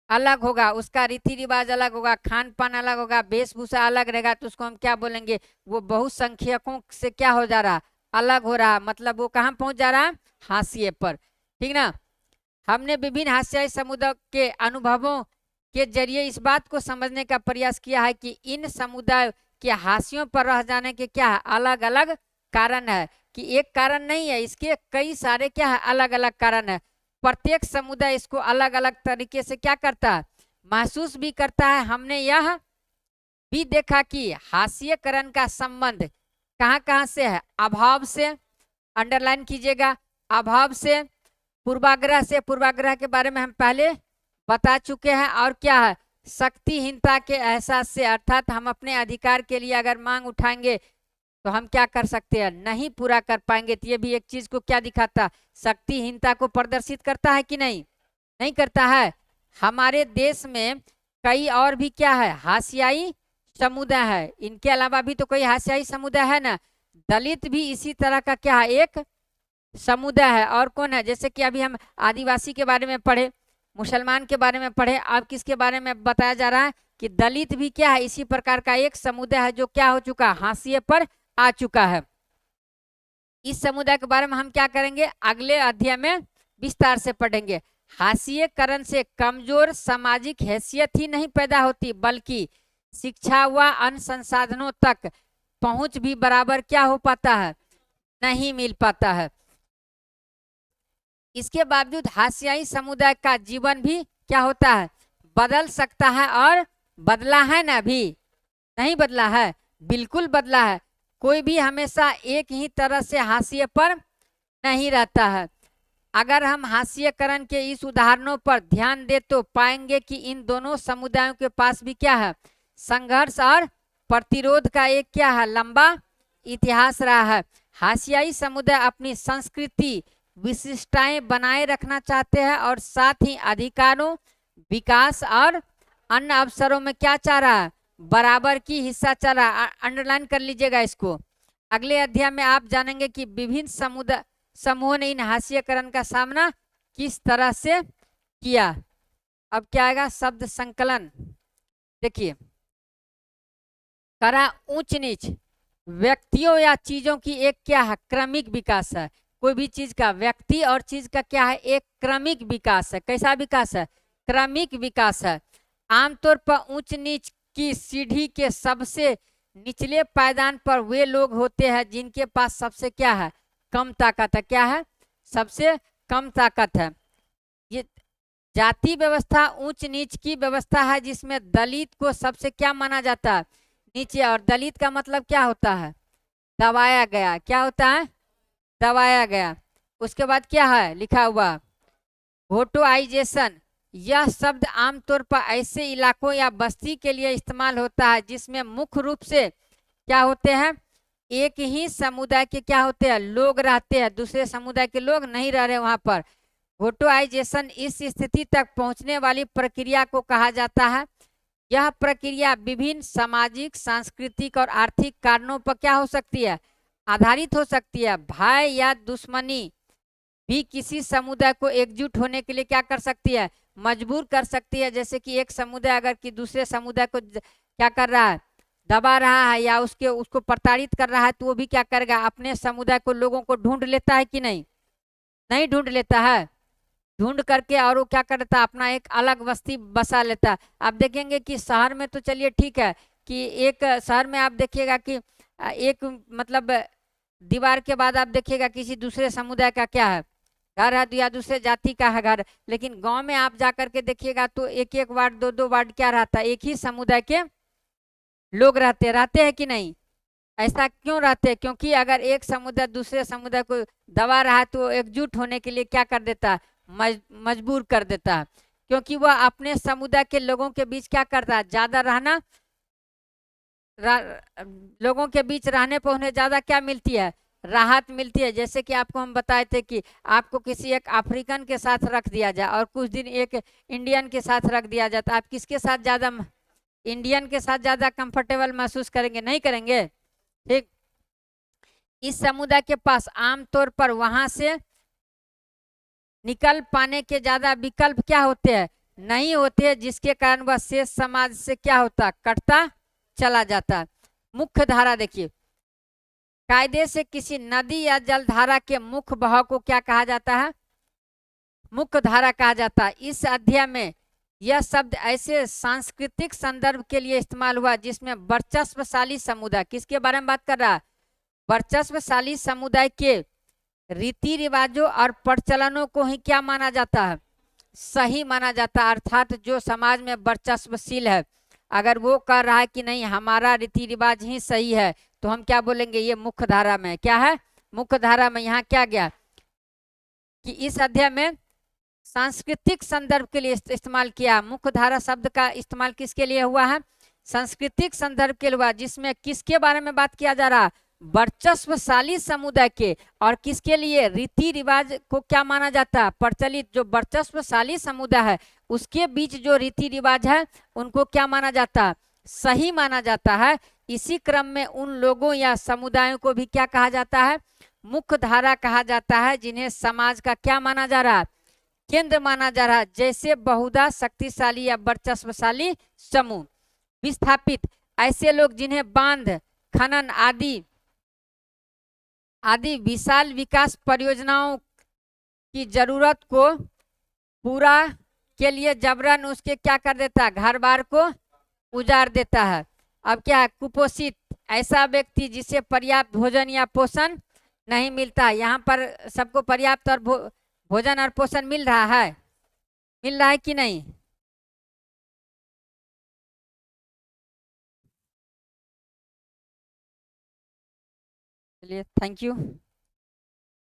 Speaker 1: अलग होगा, उसका रीति रिवाज अलग होगा, खान पान अलग होगा, वेशभूषा अलग रहेगा, तो उसको हम क्या बोलेंगे, वो बहुसंख्यकों से क्या हो जा रहा, अलग हो रहा, मतलब वो कहाँ पहुंच जा रहा, हाशिए पर। ठीक ना। हमने विभिन्न हाशियाई समुदाय के अनुभवों के जरिए इस बात को समझने का प्रयास किया है कि इन समुदाय के हाशियों पर रह जाने के क्या है, अलग अलग कारण है, कि एक कारण नहीं है, इसके कई सारे क्या है, अलग अलग कारण है। प्रत्येक समुदाय इसको अलग अलग तरीके से क्या करता है, महसूस भी करता है। हमने यह भी देखा कि हाशियकरण का संबंध कहाँ कहाँ से है, अभाव से, अंडरलाइन कीजिएगा, अभाव से, पूर्वाग्रह से, पूर्वाग्रह के बारे में हम पहले बता चुके हैं, और क्या है, शक्तिहीनता के एहसास से, अर्थात हम अपने अधिकार के लिए अगर मांग उठाएंगे तो हम क्या कर सकते हैं, नहीं पूरा कर पाएंगे। तो ये भी एक चीज को क्या दिखाता, शक्तिहीनता को प्रदर्शित करता है कि नहीं, नहीं करता है। हमारे देश में कई और भी क्या है, हाशियाई समुदाय है, इनके अलावा भी तो कई हाशियाई समुदाय है ना। दलित भी इसी तरह का क्या है, एक समुदाय है। और कौन है, जैसे कि अभी हम आदिवासी के बारे में पढ़े, मुसलमान के बारे में पढ़े, अब किसके बारे में बताया जा रहा है कि दलित भी क्या है, इसी प्रकार का एक समुदाय है जो क्या हो चुका, हाशिए पर आ चुका है। इस समुदाय के बारे में हम क्या करेंगे, अगले अध्याय में विस्तार से पढ़ेंगे। हाशिएकरण से कमजोर सामाजिक हैसियत ही नहीं पैदा होती, बल्कि शिक्षा व अन्य संसाधनों तक पहुंच भी बराबर क्या हो पाता है, नहीं मिल पाता है। इसके बावजूद हाशियाई समुदाय का जीवन भी क्या होता है, बदल सकता है, और बदला है ना, भी नहीं बदला है, बिल्कुल बदला है। कोई भी हमेशा एक ही तरह से हाशिए पर नहीं रहता है। अगर हम हाशिएकरण के इस उदाहरणों पर ध्यान दे तो पाएंगे कि इन दोनों समुदायों के पास भी क्या है, संघर्ष और प्रतिरोध का एक क्या है, लंबा इतिहास रहा है। हाशियाई समुदाय अपनी संस्कृति, विशिष्टताएं बनाए रखना चाहते हैं, और साथ ही अधिकारों, विकास और अन्य अवसरों में क्या चाह रहा है, बराबर की हिस्सा चाह रहा है। अंडरलाइन कर लीजिएगा इसको। अगले अध्याय में आप जानेंगे कि विभिन्न समुदाय समूहों ने इन हाशिएकरण का सामना किस तरह से किया। अब क्या आएगा, शब्द संकलन। देखिए, करा ऊंच नीच व्यक्तियों या चीजों की एक क्या है, क्रमिक विकास है। कोई भी चीज का, व्यक्ति और चीज का क्या है, एक क्रमिक विकास है। कैसा विकास है, क्रमिक विकास है। आमतौर पर ऊंच नीच की सीढ़ी के सबसे निचले पायदान पर वे लोग होते हैं जिनके पास सबसे क्या है, कम ताकत है। क्या है, सबसे कम ताकत है। ये जाति व्यवस्था ऊंच नीच की व्यवस्था है, जिसमें दलित को सबसे क्या माना जाता है, नीचे। और दलित का मतलब क्या होता है, दबाया गया। क्या होता है, दबाया गया। उसके बाद क्या है लिखा हुआ, वोटोआइजेशन। यह शब्द आमतौर पर ऐसे इलाकों या बस्ती के लिए इस्तेमाल होता है जिसमें मुख्य रूप से क्या होते हैं, एक ही समुदाय के क्या होते हैं, लोग रहते हैं, दूसरे समुदाय के लोग नहीं रह रहे वहां पर। वोटोआइजेशन इस स्थिति तक पहुंचने वाली प्रक्रिया को कहा जाता है। यह प्रक्रिया विभिन्न सामाजिक, सांस्कृतिक और आर्थिक कारणों पर क्या हो सकती है, आधारित हो सकती है। भय या दुश्मनी भी किसी समुदाय को एकजुट होने के लिए क्या कर सकती है, मजबूर कर सकती है। जैसे कि एक समुदाय अगर कि दूसरे समुदाय को क्या कर रहा है, दबा रहा है, या उसको प्रताड़ित कर रहा है, तो वो भी क्या करेगा, अपने समुदाय को, लोगों को ढूंढ लेता है कि नहीं, नहीं ढूंढ लेता है, ढूंढ करके और वो क्या करता है, अपना एक अलग बस्ती बसा लेता है। आप देखेंगे कि शहर में तो चलिए ठीक है, कि एक शहर में आप देखिएगा कि एक मतलब दीवार के बाद आप देखिएगा किसी दूसरे समुदाय का क्या है, घर है, या दूसरे जाति का है घर। लेकिन गांव में आप जा करके देखिएगा तो एक एक वार्ड, दो दो वार्ड क्या रहता है, एक ही समुदाय के लोग रहते हैं कि नहीं। ऐसा क्यों रहते हैं, क्योंकि अगर एक समुदाय दूसरे समुदाय को दबा रहा है तो एकजुट होने के लिए क्या कर देता है, मजबूर कर देता है। क्योंकि वह अपने समुदाय के लोगों के बीच क्या करता है, ज्यादा रहना, लोगों के बीच रहने पर उन्हें ज्यादा क्या मिलती है, राहत मिलती है। जैसे कि आपको हम बताए थे कि आपको किसी एक अफ्रीकन के साथ रख दिया जाए और कुछ दिन एक इंडियन के साथ रख दिया जाए, तो आप किसके साथ ज़्यादा, इंडियन के साथ ज़्यादा कंफर्टेबल महसूस करेंगे, नहीं करेंगे? ठीक। इस समुदाय के पास आमतौर पर वहां से निकल पाने के ज्यादा विकल्प क्या होते हैं, नहीं होते, जिसके कारण वह शेष समाज से क्या होता, कटता चला जाता। मुख्य धारा देखिए, कायदे से किसी नदी या जलधारा के मुख्य बहाव को क्या कहा जाता है, मुख्य धारा कहा जाता है। इस अध्याय में यह शब्द ऐसे सांस्कृतिक संदर्भ के लिए इस्तेमाल हुआ जिसमें वर्चस्वशाली समुदाय, किसके बारे में बात कर रहा है, वर्चस्वशाली समुदाय के रीति रिवाजों और प्रचलनों को ही क्या माना जाता है, सही माना जाता है। अर्थात जो समाज में वर्चस्वशील है, अगर वो कह रहा है कि नहीं हमारा रीति रिवाज ही सही है, तो हम क्या बोलेंगे, ये मुख्य धारा में क्या है, मुख्य धारा में। यहाँ क्या गया कि इस अध्याय में सांस्कृतिक संदर्भ के लिए इस्तेमाल किया। मुख्य धारा शब्द का इस्तेमाल किसके लिए हुआ है, सांस्कृतिक संदर्भ के लिए हुआ, जिसमें किसके बारे में बात किया जा रहा है, वर्चस्वशाली समुदाय के, और किसके लिए, रीति रिवाज को क्या माना जाता है, प्रचलित, जो वर्चस्वशाली समुदाय है उसके बीच जो रीति रिवाज है उनको क्या माना जाता है, सही माना जाता है। इसी क्रम में उन लोगों या समुदायों को भी क्या कहा जाता है, मुख्य धारा कहा जाता है, जिन्हें समाज का क्या माना जा रहा है, केंद्र माना जा रहा है। जैसे बहुधा शक्तिशाली या वर्चस्वशाली समूह, विस्थापित, ऐसे लोग जिन्हें बांध, खनन आदि विशाल विकास परियोजनाओं की जरूरत को पूरा के लिए जबरन उसके क्या कर देता है, घर बार को उजाड़ देता है। अब क्या है, कुपोषित, ऐसा व्यक्ति जिसे पर्याप्त भोजन या पोषण नहीं मिलता। यहाँ पर सबको पर्याप्त और भोजन और पोषण मिल रहा है, मिल रहा है कि नहीं? चलिए, थैंक यू।